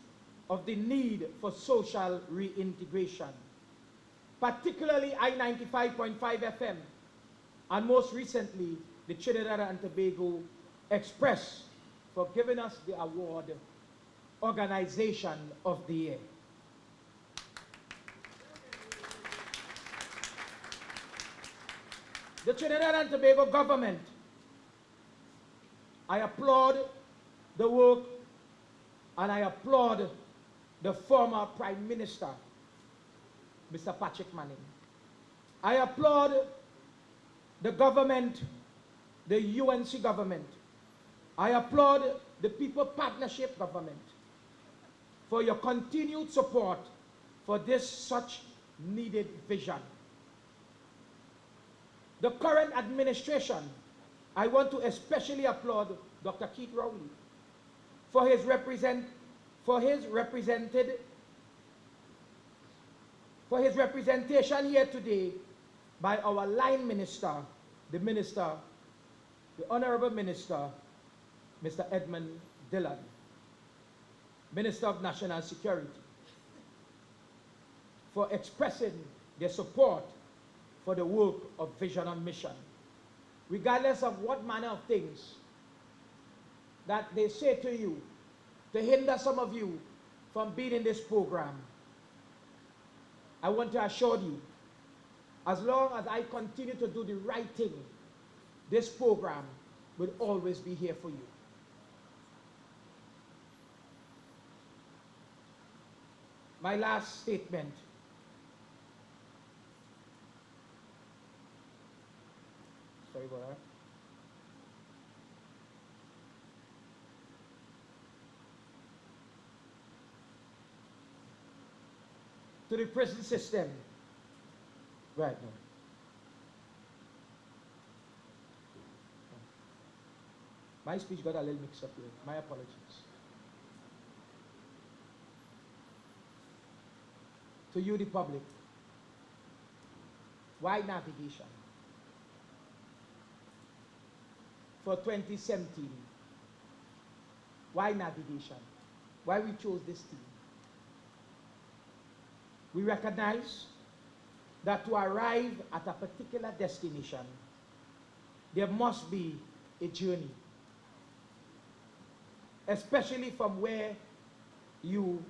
of the need for social reintegration, particularly I-95.5 FM, and most recently, the Trinidad and Tobago Express, for giving us the award Organization of the Year. The Trinidad and Tobago government, I applaud the work and I applaud the former Prime Minister, Mr. Patrick Manning. I applaud the government, the UNC government. I applaud the People Partnership government for your continued support for this such needed vision. The current administration, I want to especially applaud Dr. Keith Rowley for his representation here today by our line minister, the Honorable Minister, Mr. Edmund Dillon, Minister of National Security, for expressing their support for the work of Vision and Mission, regardless of what manner of things that they say to you to hinder some of you from being in this program. I want to assure you, as long as I continue to do the right thing, this program will always be here for you. My last statement. Sorry about that. To the prison system. Right now. My speech got a little mixed up here. My apologies. To you, the public, why navigation? For 2017, why navigation? Why we chose this team? We recognize that to arrive at a particular destination, there must be a journey, especially from where you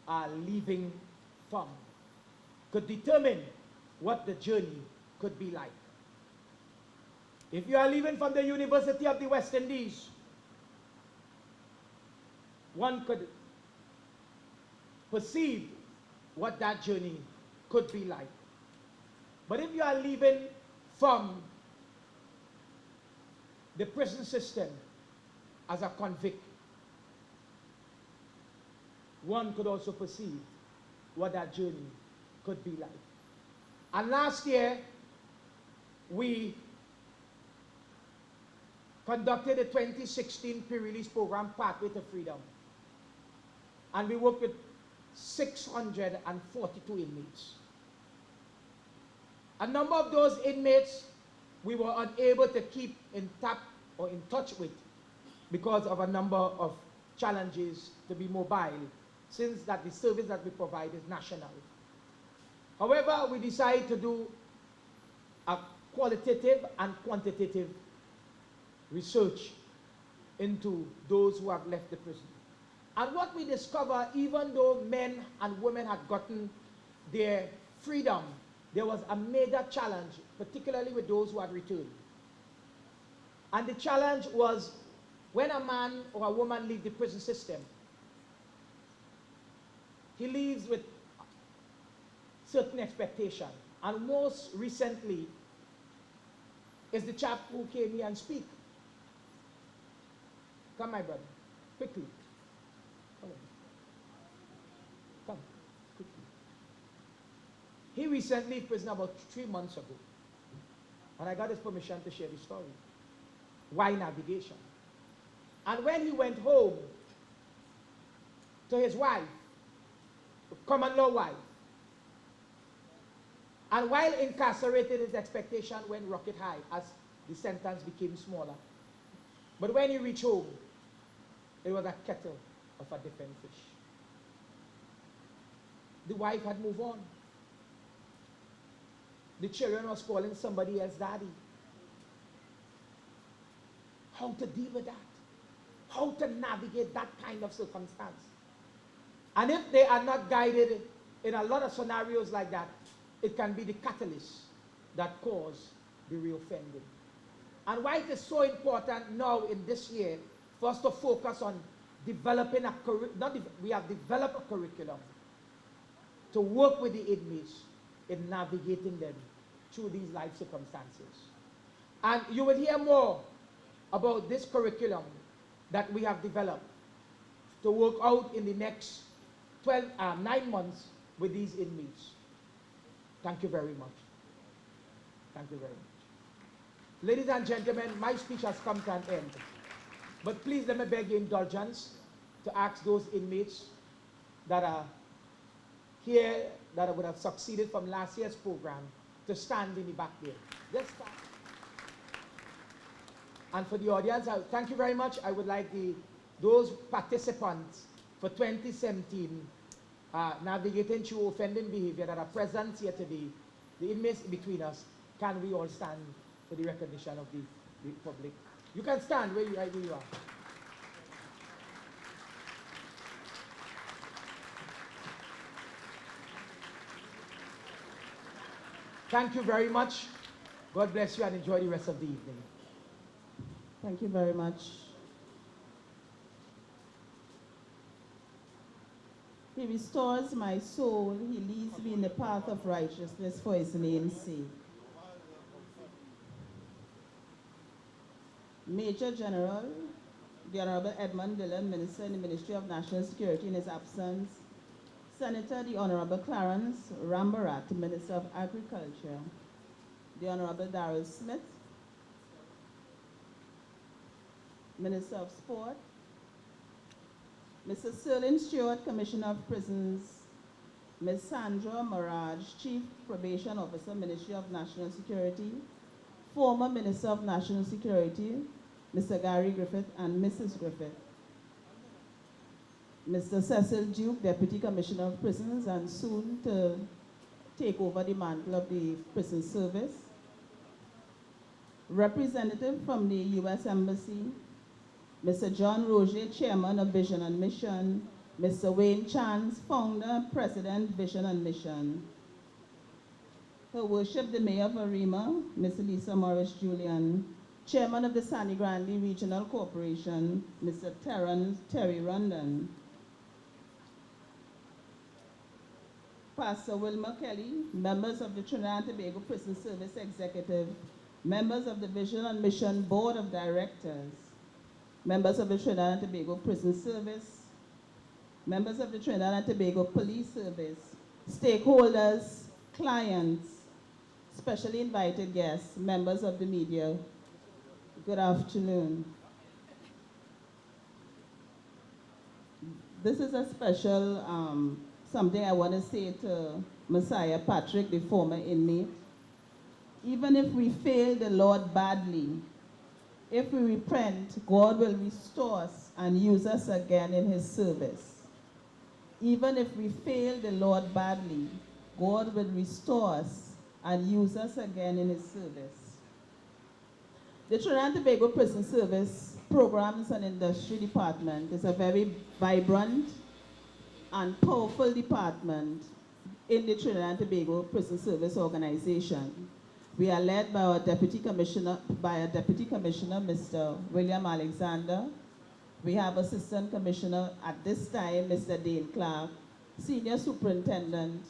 are leaving from, could determine what the journey could be like. If you are leaving from the University of the West Indies, one could perceive what that journey could be like. But if you are leaving from the prison system as a convict, one could also perceive what that journey could be like. And last year, we conducted the 2016 pre-release program, Pathway to Freedom. And we worked with 642 inmates. A number of those inmates we were unable to keep in touch with because of a number of challenges to be mobile, since that the service that we provide is national. However, we decided to do a qualitative and quantitative research into those who have left the prison. And what we discovered, even though men and women had gotten their freedom, there was a major challenge, particularly with those who had returned. And the challenge was when a man or a woman leaves the prison system, he leaves with certain expectation. And most recently is the chap who came here and speak. Come, my brother, quickly. Come on. Come, quickly. He recently left prison about 3 months ago. And I got his permission to share the story. Why navigation? And when he went home to his wife, the common law wife, and while incarcerated, his expectation went rocket high as the sentence became smaller. But when he reached home, it was a kettle of a different fish. The wife had moved on. The children was calling somebody else daddy. How to deal with that? How to navigate that kind of circumstance? And if they are not guided in a lot of scenarios like that, it can be the catalyst that cause the reoffending. And why it is so important now in this year for us to focus on developing a curriculum, we have developed a curriculum to work with the inmates in navigating them through these life circumstances. And you will hear more about this curriculum that we have developed to work out in the next 9 months with these inmates. Thank you very much. Thank you very much. Ladies and gentlemen, my speech has come to an end. But please let me beg your indulgence to ask those inmates that are here that would have succeeded from last year's program to stand in the back there. Just stand. And for the audience, thank you very much. I would like those participants for 2017 navigating through offending behavior that are present here today, the inmates between us, can we all stand for the recognition of the public? You can stand where you are. Thank you very much. God bless you and enjoy the rest of the evening. Thank you very much. He restores my soul. He leads me in the path of righteousness for his name's sake. Major General, the Honorable Edmund Dillon, Minister in the Ministry of National Security in his absence. Senator, the Honorable Clarence Rambarat, Minister of Agriculture. The Honorable Darrell Smith, Minister of Sport. Mr. Sterling Stewart, Commissioner of Prisons. Ms. Sandra Maraj, Chief Probation Officer, Ministry of National Security. Former Minister of National Security, Mr. Gary Griffith and Mrs. Griffith. Mr. Cecil Duke, Deputy Commissioner of Prisons, and soon to take over the mantle of the prison service. Representative from the U.S. Embassy, Mr. John Roger, Chairman of Vision and Mission, Mr. Wayne Chance, Founder, President, Vision and Mission. Her Worship, the Mayor of Arima, Ms. Lisa Morris Julian, Chairman of the Sangre Grande Regional Corporation, Mr. Terry Rondon. Pastor Wilma Kelly, members of the Trinidad and Tobago Prison Service Executive, members of the Vision and Mission Board of Directors, members of the Trinidad and Tobago Prison Service, members of the Trinidad and Tobago Police Service, stakeholders, clients, specially invited guests, members of the media, good afternoon. This is a special something I want to say to Messiah Patrick, the former inmate. Even if we fail the Lord badly, If we repent, God will restore us and use us again in his service. Even if we fail the Lord badly, God will restore us and use us again in his service. The Trinidad and Tobago Prison Service Programs and Industry Department is a very vibrant and powerful department in the Trinidad and Tobago Prison Service Organization. We are led by our Deputy Commissioner, Mr. William Alexander. We have Assistant Commissioner at this time, Mr. Dane Clark, Senior Superintendent,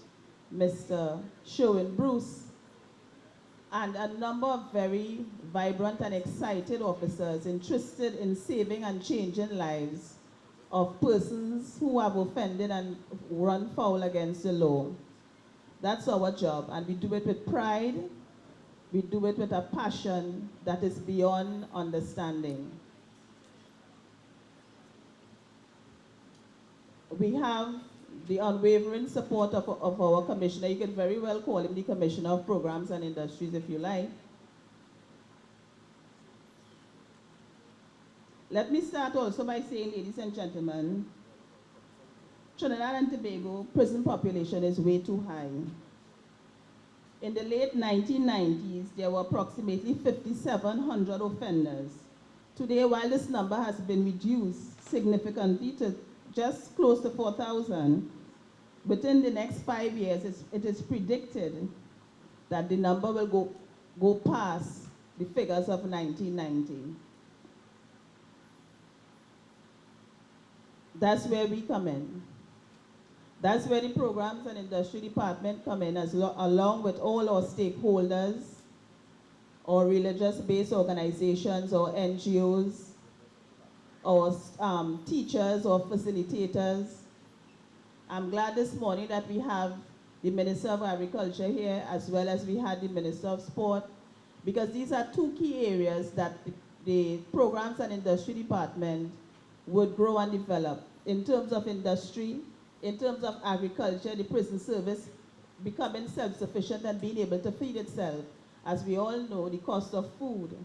Mr. Sherwin Bruce, and a number of very vibrant and excited officers interested in saving and changing lives of persons who have offended and run foul against the law. That's our job, and we do it with pride. We do it with a passion that is beyond understanding. We have the unwavering support of our commissioner. You can very well call him the Commissioner of Programs and Industries if you like. Let me start also by saying, ladies and gentlemen, Trinidad and Tobago prison population is way too high. In the late 1990s, there were approximately 5,700 offenders. Today, while this number has been reduced significantly to just close to 4,000, within the next 5 years, it is predicted that the number will go past the figures of 1990. That's where we come in. That's where the Programs and Industry Department come in, along with all our stakeholders, or religious-based organizations, or NGOs, or teachers or facilitators. I'm glad this morning that we have the Minister of Agriculture here, as well as we had the Minister of Sport, because these are two key areas that the Programs and Industry Department would grow and develop. In terms of industry, in terms of agriculture, the prison service becoming self-sufficient and being able to feed itself. As we all know, the cost of food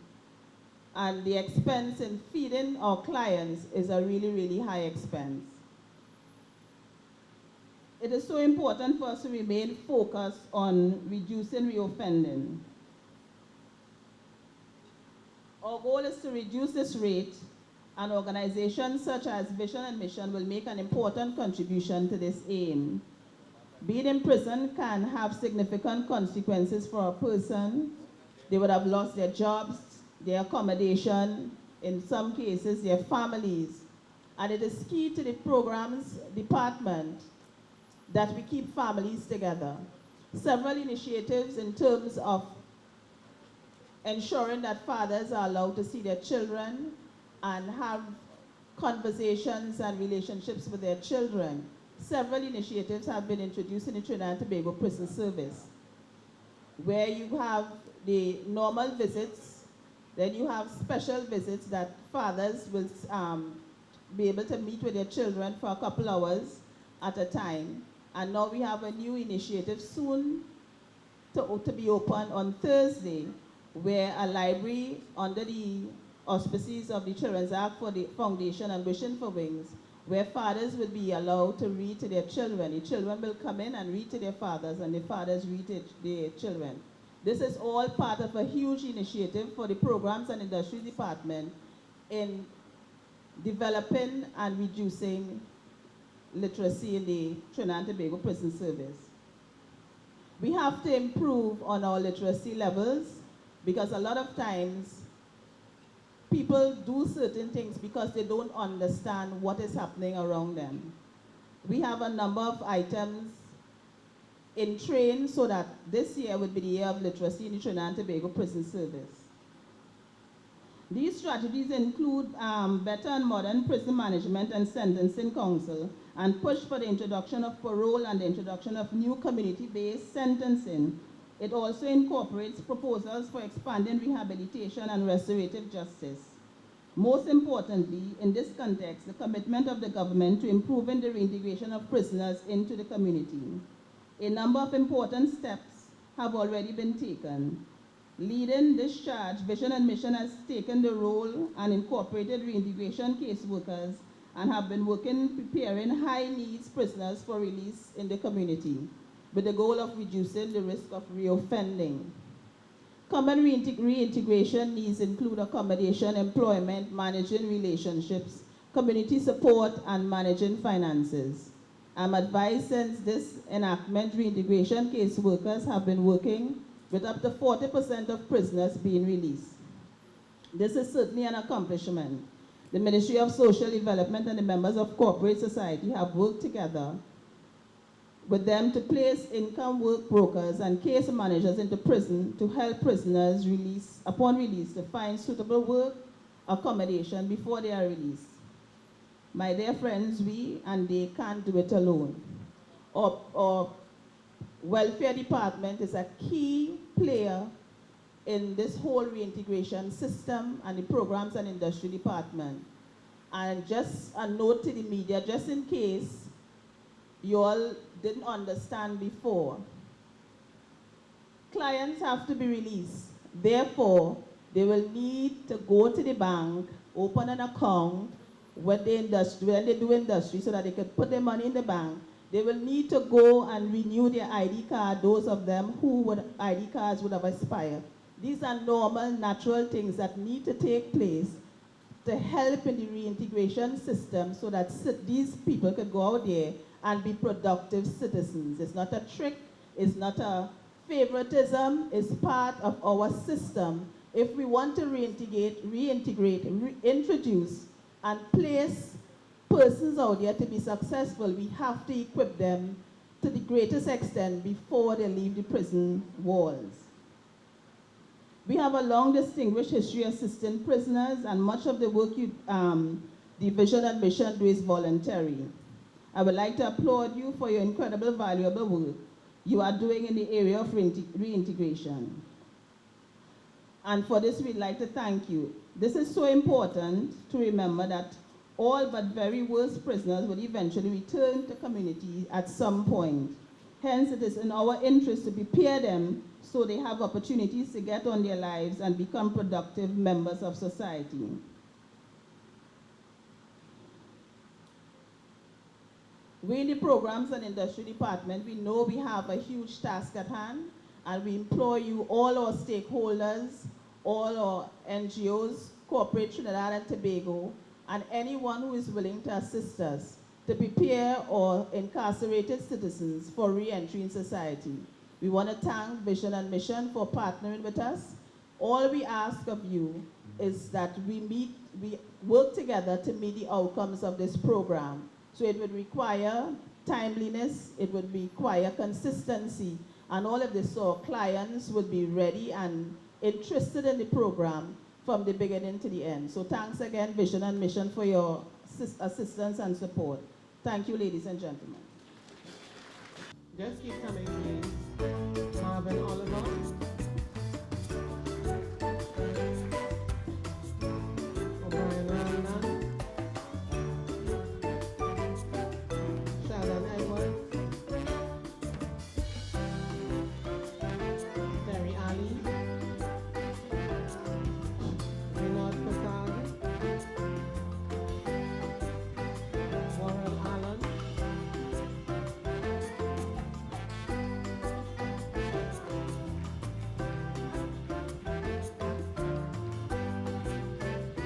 and the expense in feeding our clients is a really, really high expense. It is so important for us to remain focused on reducing reoffending. Our goal is to reduce this rate, and organizations such as Vision and Mission will make an important contribution to this aim. Being in prison can have significant consequences for a person. They would have lost their jobs, their accommodation, in some cases their families. And it is key to the programs department that we keep families together. Several initiatives in terms of ensuring that fathers are allowed to see their children and have conversations and relationships with their children. Several initiatives have been introduced in the Trinidad and Tobago Prison Service, where you have the normal visits, then you have special visits that fathers will be able to meet with their children for a couple hours at a time. And now we have a new initiative soon to be open on Thursday, where a library under the auspices of the Children's Act for the Foundation and Wishing for Wings, where fathers will be allowed to read to their children. The children will come in and read to their fathers, and the fathers read to their children. This is all part of a huge initiative for the Programs and Industry Department in developing and reducing literacy in the Trinidad and Tobago Prison Service. We have to improve on our literacy levels, because a lot of times people do certain things because they don't understand what is happening around them. We have a number of items in train so that this year would be the year of literacy in the Trinidad and Tobago Prison Service. These strategies include better and modern prison management and sentencing counsel, and push for the introduction of parole and the introduction of new community-based sentencing. It also incorporates proposals for expanding rehabilitation and restorative justice. Most importantly, in this context, the commitment of the government to improving the reintegration of prisoners into the community. A number of important steps have already been taken. Leading this charge, Vision and Mission has taken the role and incorporated reintegration caseworkers and have been working preparing high needs prisoners for release in the community with the goal of reducing the risk of reoffending. Common reintegration needs include accommodation, employment, managing relationships, community support, and managing finances. I'm advised since this enactment, reintegration caseworkers have been working with up to 40% of prisoners being released. This is certainly an accomplishment. The Ministry of Social Development and the members of corporate society have worked together with them to place income work brokers and case managers into prison to help prisoners upon release to find suitable work, accommodation before they are released. My dear friends, we and they can't do it alone. Our welfare department is a key player in this whole reintegration system and the programs and industry department. And just a note to the media, just in case you all didn't understand before, clients have to be released. Therefore, they will need to go to the bank, open an account when they do industry so that they can put their money in the bank. They will need to go and renew their ID card, those of them ID cards would have expired. These are normal, natural things that need to take place to help in the reintegration system so that these people could go out there and be productive citizens. It's not a trick, it's not a favoritism, it's part of our system. If we want to reintegrate, reintroduce, and place persons out there to be successful, we have to equip them to the greatest extent before they leave the prison walls. We have a long distinguished history assisting prisoners, and much of the work the Vision and Mission do is voluntary. I would like to applaud you for your incredible, valuable work you are doing in the area of reintegration. And for this, we'd like to thank you. This is so important to remember that all but very worst prisoners will eventually return to community at some point. Hence, it is in our interest to prepare them so they have opportunities to get on their lives and become productive members of society. We in the Programs and Industry Department, we know we have a huge task at hand, and we implore you, all our stakeholders, all our NGOs, corporate Trinidad and Tobago, and anyone who is willing to assist us to prepare our incarcerated citizens for re-entry in society. We want to thank Vision and Mission for partnering with us. All we ask of you is that we work together to meet the outcomes of this program. So it would require timeliness, it would require consistency, and all of this, so clients would be ready and interested in the program from the beginning to the end. So thanks again, Vision and Mission, for your assistance and support. Thank you, ladies and gentlemen. Just keep coming, please. Marvin Oliver. O'Brien Randall. Sheldon Edwards. Terry Ali. Vinod Prasad. Warren Allen.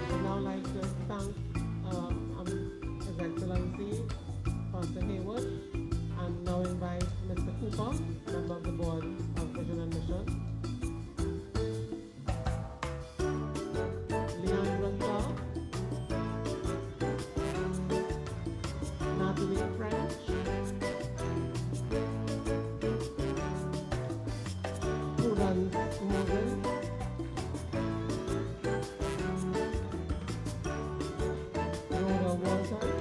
I'd now like to thank His Excellency, Pastor Haywood, and now invite Mr. Cooper, member of the board of Vision and Mission. Leandra Clark, Natalie French, Prudence Morgan, Rhoda Walters,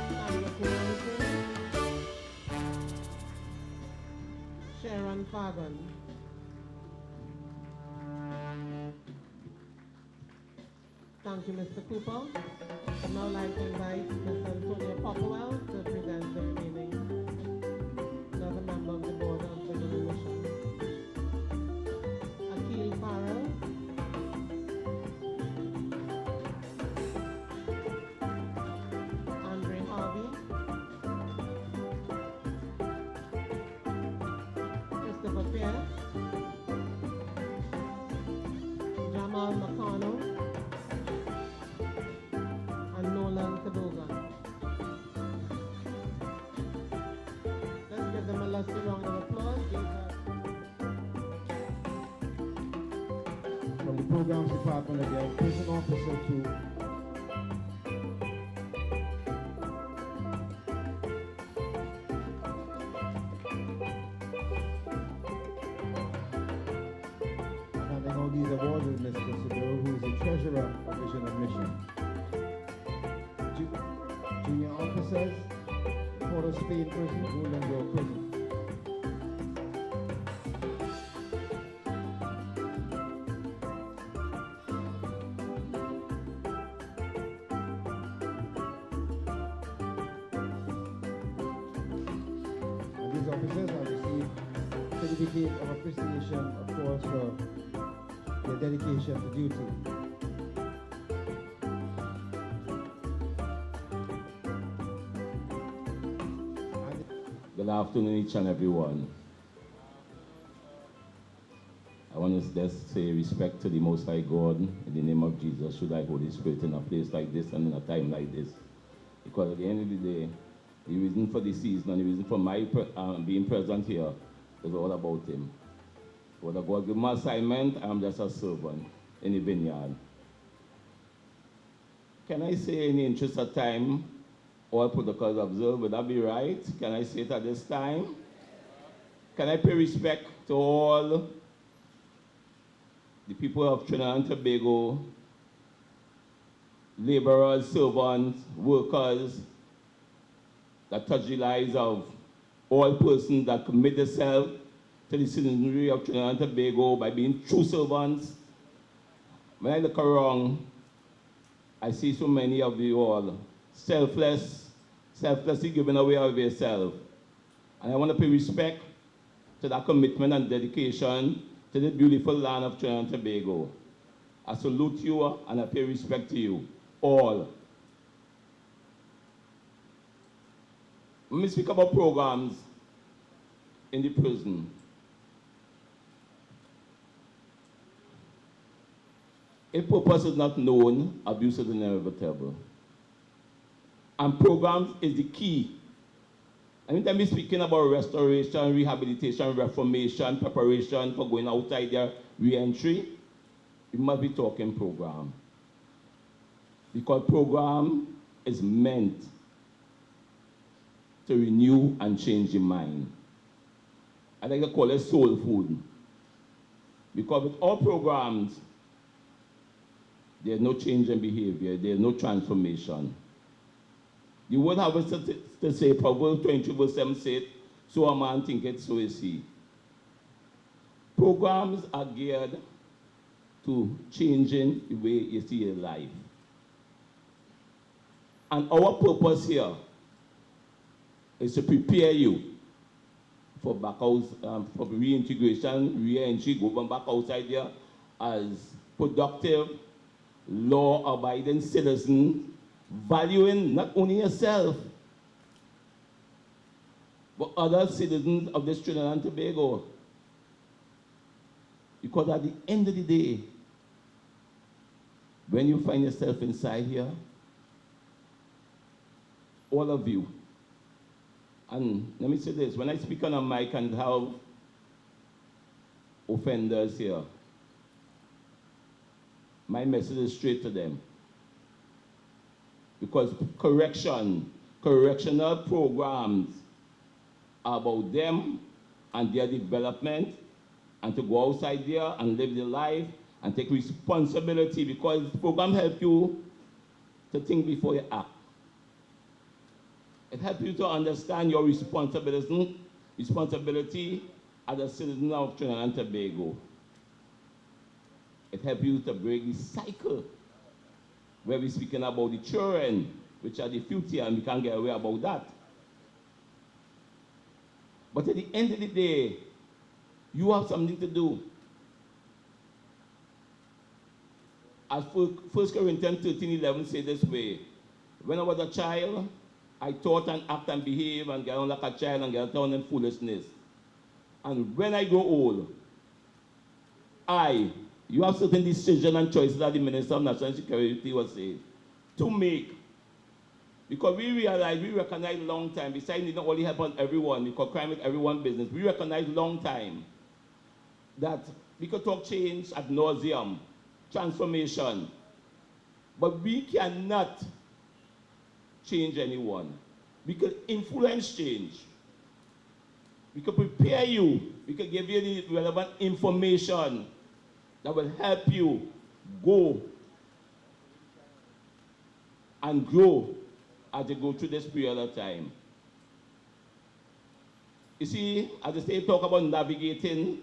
Sandra Kulanku, Sharon Fagan. Thank you, Mr. Cooper. I'd now like to invite Mr. Antonio Popwell to present the remaining here. Jamal McConnell and Nolan Cadogan. Let's give them a lusty round of applause. These are From the Programs Department again, Prison Officer 2. Handing out these awards is Mr. Sibyl, who is the Treasurer of Vision and Mission. Junior officers, Port of Spain Prison, Golden Door Prison. And these officers have received certificate of appreciation, of course, for their dedication to duty. Good afternoon, each and everyone. I want to just say respect to the Most High God in the name of Jesus, should I Holy Spirit in a place like this and in a time like this. Because at the end of the day, the reason for the season and the reason for my being present here is all about Him. Whether God give me an assignment, I'm just a servant in the vineyard. Can I say in the interest of time, all protocols observed, would that be right? Can I say it at this time? Can I pay respect to all the people of Trinidad and Tobago, laborers, servants, workers, that touch the lives of all persons that commit themselves to the citizenry of Trinidad and Tobago by being true servants. When I look around, I see so many of you all selflessly giving away of yourself. And I want to pay respect to that commitment and dedication to the beautiful land of Trinidad and Tobago. I salute you and I pay respect to you all. When we speak about programs in the prison, if purpose is not known, abuse is inevitable. And programs is the key. Anytime we're speaking about restoration, rehabilitation, reformation, preparation for going outside their re-entry, we must be talking program. Because program is meant to renew and change the mind. I like to call it soul food. Because with all programs, there's no change in behavior, there's no transformation. The word have to say, Proverbs 22 verse 7 said, so a man thinketh, so is he. Programs are geared to changing the way you see your life. And our purpose here is to prepare you for back out, for reintegration, re-entry, going back outside there as productive, law-abiding citizens, valuing not only yourself, but other citizens of this Trinidad and Tobago. Because at the end of the day, when you find yourself inside here, all of you, and let me say this, when I speak on a mic and have offenders here, my message is straight to them. Because correctional programs are about them and their development, and to go outside there and live their life and take responsibility, because the program helps you to think before you act. It helps you to understand your responsibility as a citizen of Trinidad and Tobago. It helps you to break the cycle where we're speaking about the children, which are the future, and we can't get away about that. But at the end of the day, you have something to do. As 1 Corinthians 13:11 says this way, when I was a child, I thought and act and behave and get on like a child and get down in foolishness. And when I grow old, you have certain decisions and choices that the Minister of National Security was saying to make. Because we recognize long time, besides it not only help on everyone, because crime is everyone's business, we recognize long time that we could talk change ad nauseum, transformation, but we cannot change anyone. We could influence change. We could prepare you. We could give you the relevant information that will help you go and grow as you go through this period of time. You see, as I say, talk about navigating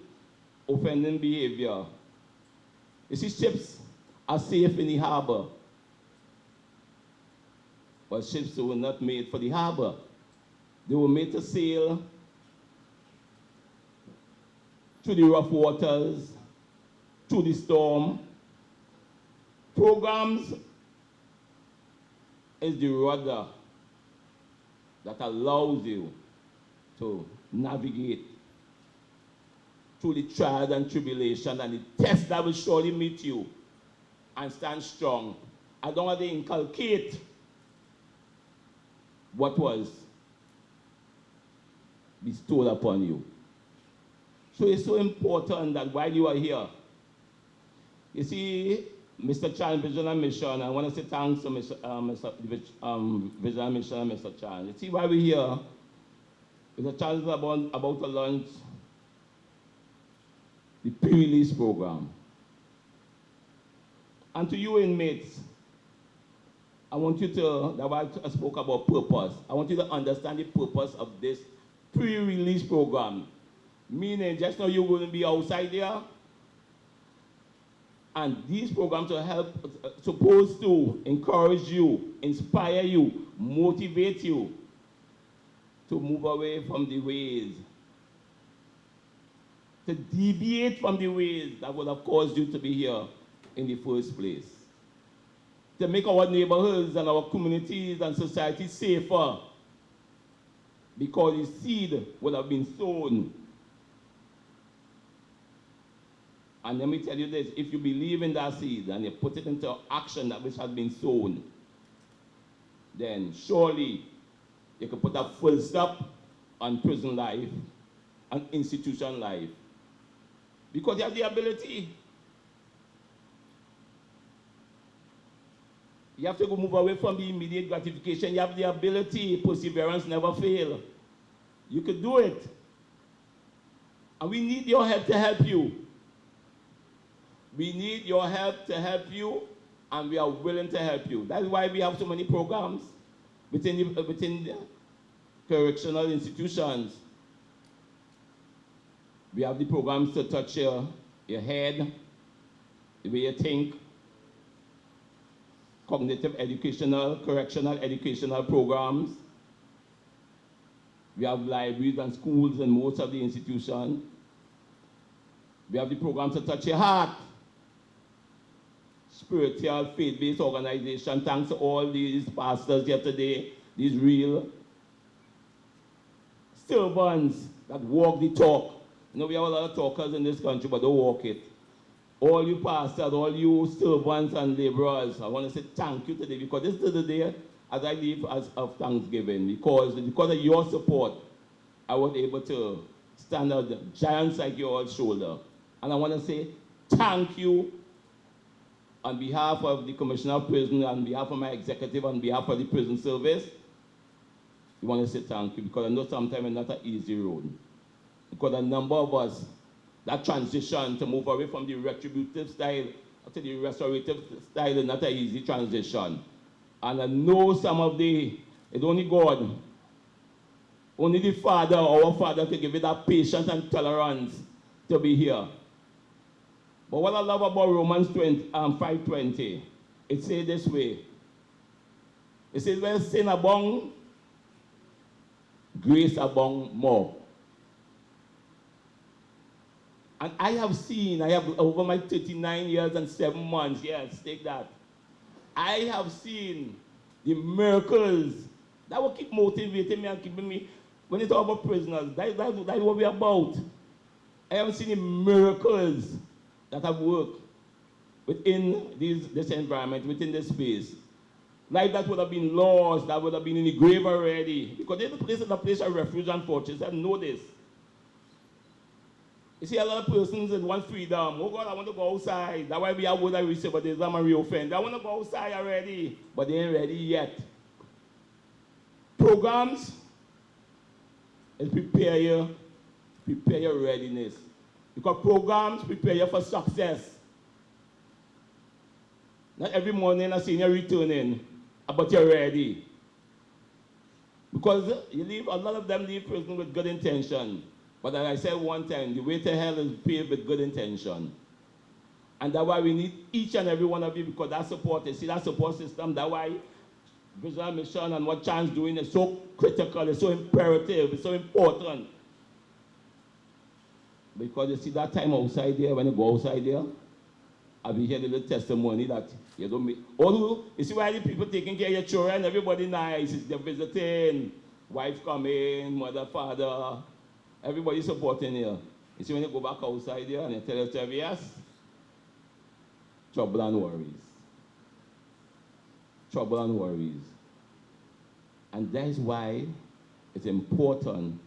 offending behavior. You see, ships are safe in the harbor, but ships were not made for the harbor. They were made to sail through the rough waters, through the storm. Programs is the rudder that allows you to navigate through the trials and tribulation and the test that will surely meet you and stand strong. I don't want to inculcate what was bestowed upon you. So it's so important that while you are here, you see, Mr. Chan, Vision and Mission, I want to say thanks to Mr. Vision and Mission and Mr. Chan. You see, why we're here, Mr. Chan is about to launch the pre-release program. And to you inmates, I want you to, that's why I spoke about purpose. I want you to understand the purpose of this pre-release program. Meaning, just now you're going to be outside there, and these programs are supposed to encourage you, inspire you, motivate you to move away from the ways, to deviate from the ways that would have caused you to be here in the first place. To make our neighborhoods and our communities and society safer, because the seed would have been sown. And let me tell you this, if you believe in that seed and you put it into action that which has been sown, then surely you can put a full stop on prison life and institution life. Because you have the ability. You have to go move away from the immediate gratification. You have the ability, perseverance never fail. You could do it. And we need your help to help you. We need your help to help you, and we are willing to help you. That's why we have so many programs within the correctional institutions. We have the programs to touch your head, the way you think, cognitive educational, correctional educational programs. We have libraries and schools in most of the institutions. We have the programs to touch your heart. Spiritual, faith-based organization. Thanks to all these pastors here today, these real servants that walk the talk. You know, we have a lot of talkers in this country, but don't walk it. All you pastors, all you servants and laborers, I want to say thank you today, because this is the day as I leave of Thanksgiving, because of your support, I was able to stand out the giants like your shoulder. And I want to say thank you on behalf of the Commissioner of Prison, on behalf of my executive, on behalf of the prison service. We want to say thank you, because I know sometimes it's not an easy road. Because a number of us, that transition to move away from the retributive style to the restorative style is not an easy transition. And I know some of it's only God, only the Father, our Father, to give you that patience and tolerance to be here. But what I love about Romans 5:20, it says this way. It says, where sin abound, grace abound more. And I have over my 39 years and 7 months, yes, take that. I have seen the miracles that will keep motivating me and keeping me. When you talk about prisoners, that's what we're about. I haven't seen the miracles that have worked within this environment, within this space. Life that would have been lost, that would have been in the grave already. Because this place is a place of refuge and fortress. I know this. You see a lot of persons that want freedom. Oh God, I want to go outside. That's why we have word I receive, but there's a real offend. I want to go outside already, but they ain't ready yet. Programs is prepare your readiness. Because programs prepare you for success. Not every morning I see you returning, but you're ready. Because you leave, a lot of them leave prison with good intention. But as I said one time, the way to hell is paved with good intention. And that's why we need each and every one of you, because that support, you see that support system, that's why Vision and Mission and what Chan's doing is so critical, it's so imperative, it's so important. Because you see that time outside there, when you go outside there, I've been hearing a little testimony that you don't make, although, you see why the people taking care of your children, everybody nice, they're visiting, wife coming, mother, father, everybody supporting you. You see when you go back outside there and you tell yourself, yes, trouble and worries. Trouble and worries. And that is why it's important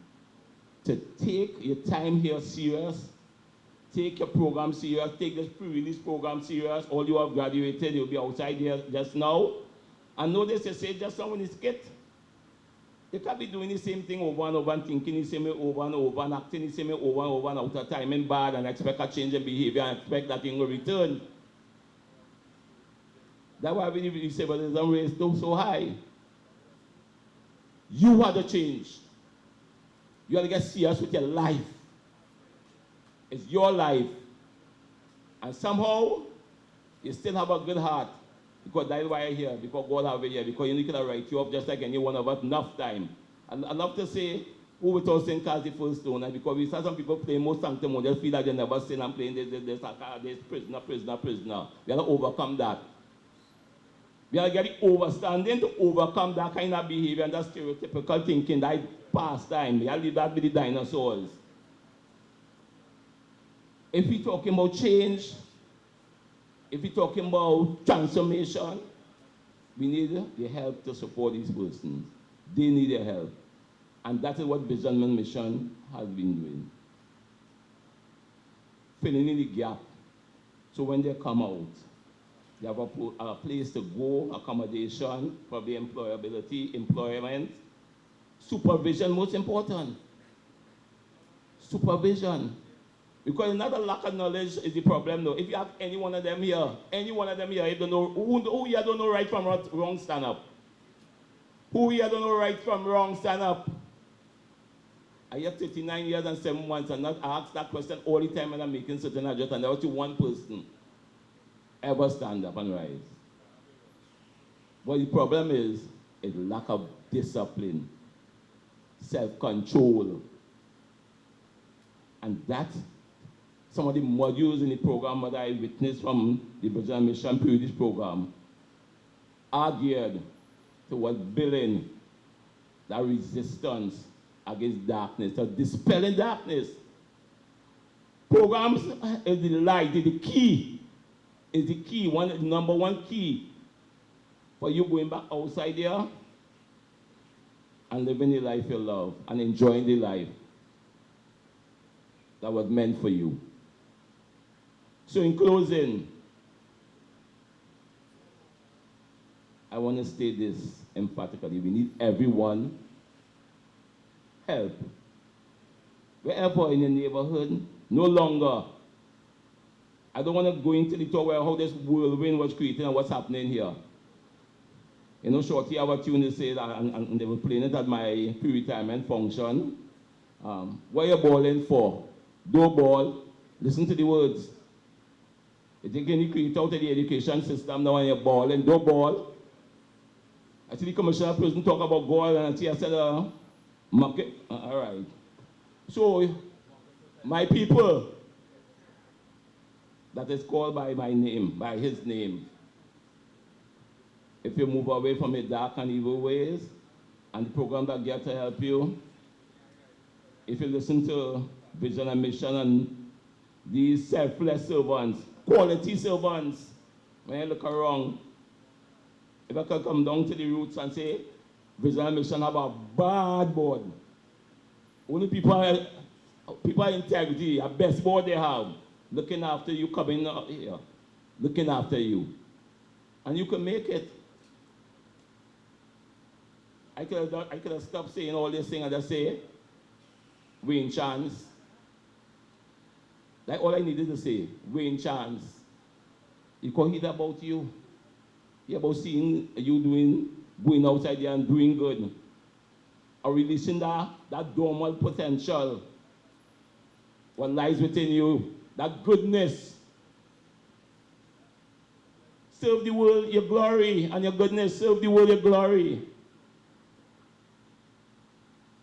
to take your time here serious, take your program serious, take this pre-release program serious. All you have graduated, you'll be outside here just now. And notice they say just someone is skit. You can't be doing the same thing over and over and thinking the same way over and over and acting the same way over and over and out of time and bad and expect a change in behavior and expect that thing will return. That's why we say, but the rate is still so high. You have to change. You have to get serious with your life. It's your life. And somehow, you still have a good heart. Because that's why you're here, because God have you here, because you need to write you up just like any one of us, enough time. And I love to say, who without sin cast the first stone, and because we saw some people playing most sanctimonious, feel like they never sin and playing this prisoner. We have to overcome that. We have to get the overstanding to overcome that kind of behavior and that stereotypical thinking, that pastime. We have to leave that with the dinosaurs. If we're talking about change, if we're talking about transformation, we need the help to support these persons. They need your help. And that is what Vision and Mission has been doing. Filling in the gap. So when they come out, they have a place to go, accommodation, probably employability, employment, supervision, most important. Supervision. Because not a lack of knowledge is the problem, though. If you have any one of them here, you don't know, who here don't know right from wrong, stand up. Who here don't know right from wrong, stand up. I have 39 years and 7 months and not ask that question all the time when I'm making certain adjustments, and there was one person ever stand up and rise. But the problem is lack of discipline, self-control. And that, some of the modules in the program that I witnessed from the Vision and Mission previous program are geared towards building that resistance against darkness, so dispelling darkness. Programs is the light, is the key, number one key for you going back outside there and living the life you love and enjoying the life that was meant for you. So in closing, I want to state this emphatically. We need everyone help. Wherever in your neighborhood, no longer. I don't want to go into the talk where how this whirlwind was created and what's happening here. You know, Shorty, our tune they say that, and they were playing it at my pre-retirement function. What are you balling for? Don't ball. Listen to the words. You think you create out of the education system now and you're balling, don't ball. I see the commissioner person talk about goal and I see I said, market. All right. So, my people, that is called by my name, by his name. If you move away from your dark and evil ways, and the program that get to help you, if you listen to vision and mission, and these selfless servants, quality servants. When I look around, if I could come down to the roots and say, vision and mission have a bad board. Only people integrity, a best board they have, looking after you, coming out here, looking after you. And you can make it. I could have stopped saying all this thing and just say, Wayne Chance. That's all I needed to say, Wayne Chance. You can hear about you. Hear about seeing you going outside there and doing good. Or releasing that dormant potential. What lies within you, that goodness. Serve the world your glory, and your goodness, serve the world your glory.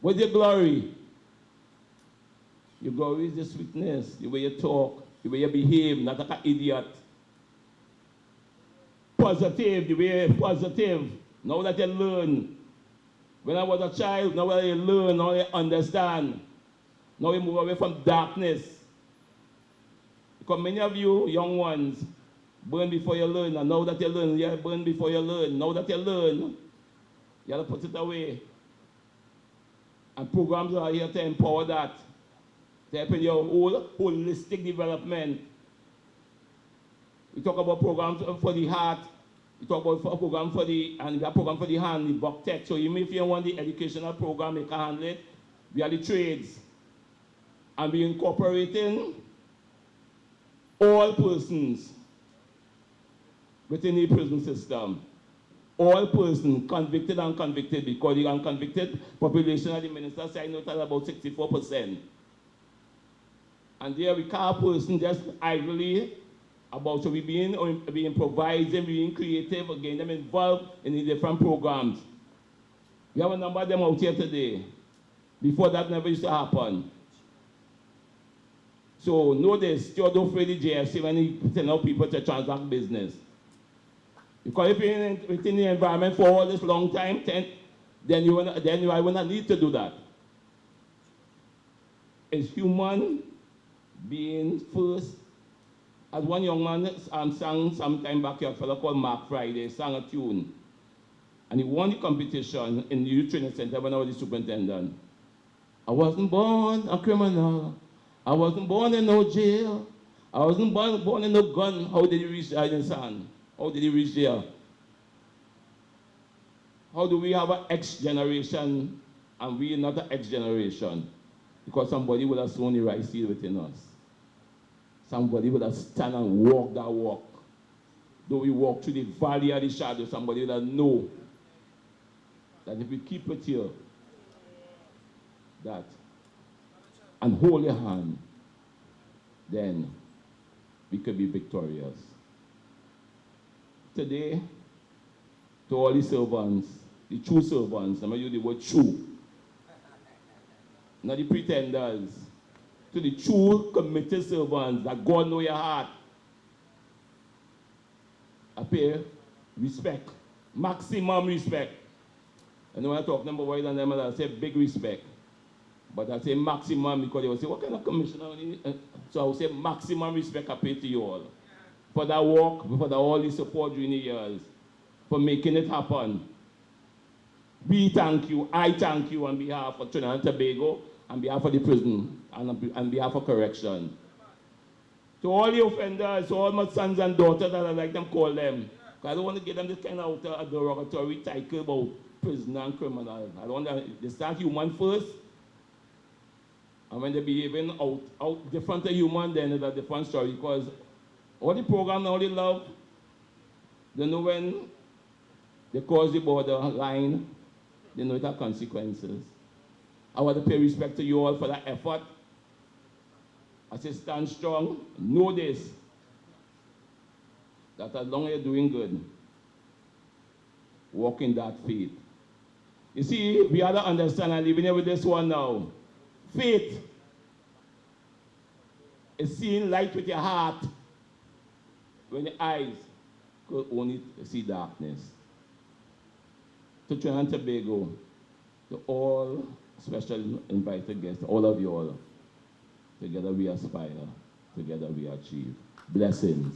What's your glory? Your glory is the sweetness, the way you talk, the way you behave, not like an idiot. Positive, the way you're positive. Now that you learn. When I was a child, now that you learn, now you understand. Now you move away from darkness. Because many of you, young ones, burn before you learn. And now that you learn, you burn before you learn. Now that you learn, you have to put it away. And programs are here to empower that. To help in your whole holistic development. We talk about programs for the heart. We talk about a program for the, and we have a program for the hand, the buck tech. So even if you want the educational program, you can handle it. We are the trades. And we incorporating all persons within the prison system. All persons, convicted and unconvicted, because the unconvicted population of the minister said not about 64%. And there we call a person just idly about, so we being improvising, being creative, getting them involved in the different programs. We have a number of them out here today. Before that never used to happen. So know this, don't afraid the JFC when he send out people to transact business. Because if you're within the environment for all this long time, then you will not need to do that. It's human being first. As one young man sang some time back here, a fellow called Mark Friday, sang a tune. And he won the competition in the youth training center when I was the superintendent. I wasn't born a criminal. I wasn't born in no jail. I wasn't born in no gun. How did he reach there, son? How did he reach there? How do we have an X generation and we are not an X generation? Because somebody would have sown the right seed within us. Somebody would have stand and walk that walk. Though we walk through the valley of the shadow, somebody would have know that if we keep it here, that, and hold your hand, then we could be victorious. Today, to all the servants, the true servants, I'm going to use the word true, not the pretenders, to the true committed servants that God know your heart, I pay respect, maximum respect. And when I talk number wide and them, I say big respect. But I say maximum because they will say, what kind of commissioner? So I will say maximum respect I pay to you all. For that work, for all the support during the years, for making it happen. We thank you, I thank you on behalf of Trinidad and Tobago, on behalf of the prison, and on behalf of correction. To all the offenders, to all my sons and daughters, that I like them call them, because I don't want to give them this kind of derogatory title about prisoner and criminal. I don't want to, they start human first, and when they're behaving out different to human, then it's a different story, because all the program, all the love, they know when they cross the border line, they know it has consequences. I want to pay respect to you all for that effort. I say stand strong, know this, that as long as you're doing good, walk in that faith. You see, we have to understand, and living here with this one now, faith is seeing light with your heart when your eyes could only see darkness. To Trinidad and Tobago, to all special invited guests, all of you all, Together we aspire. Together we achieve. Blessings.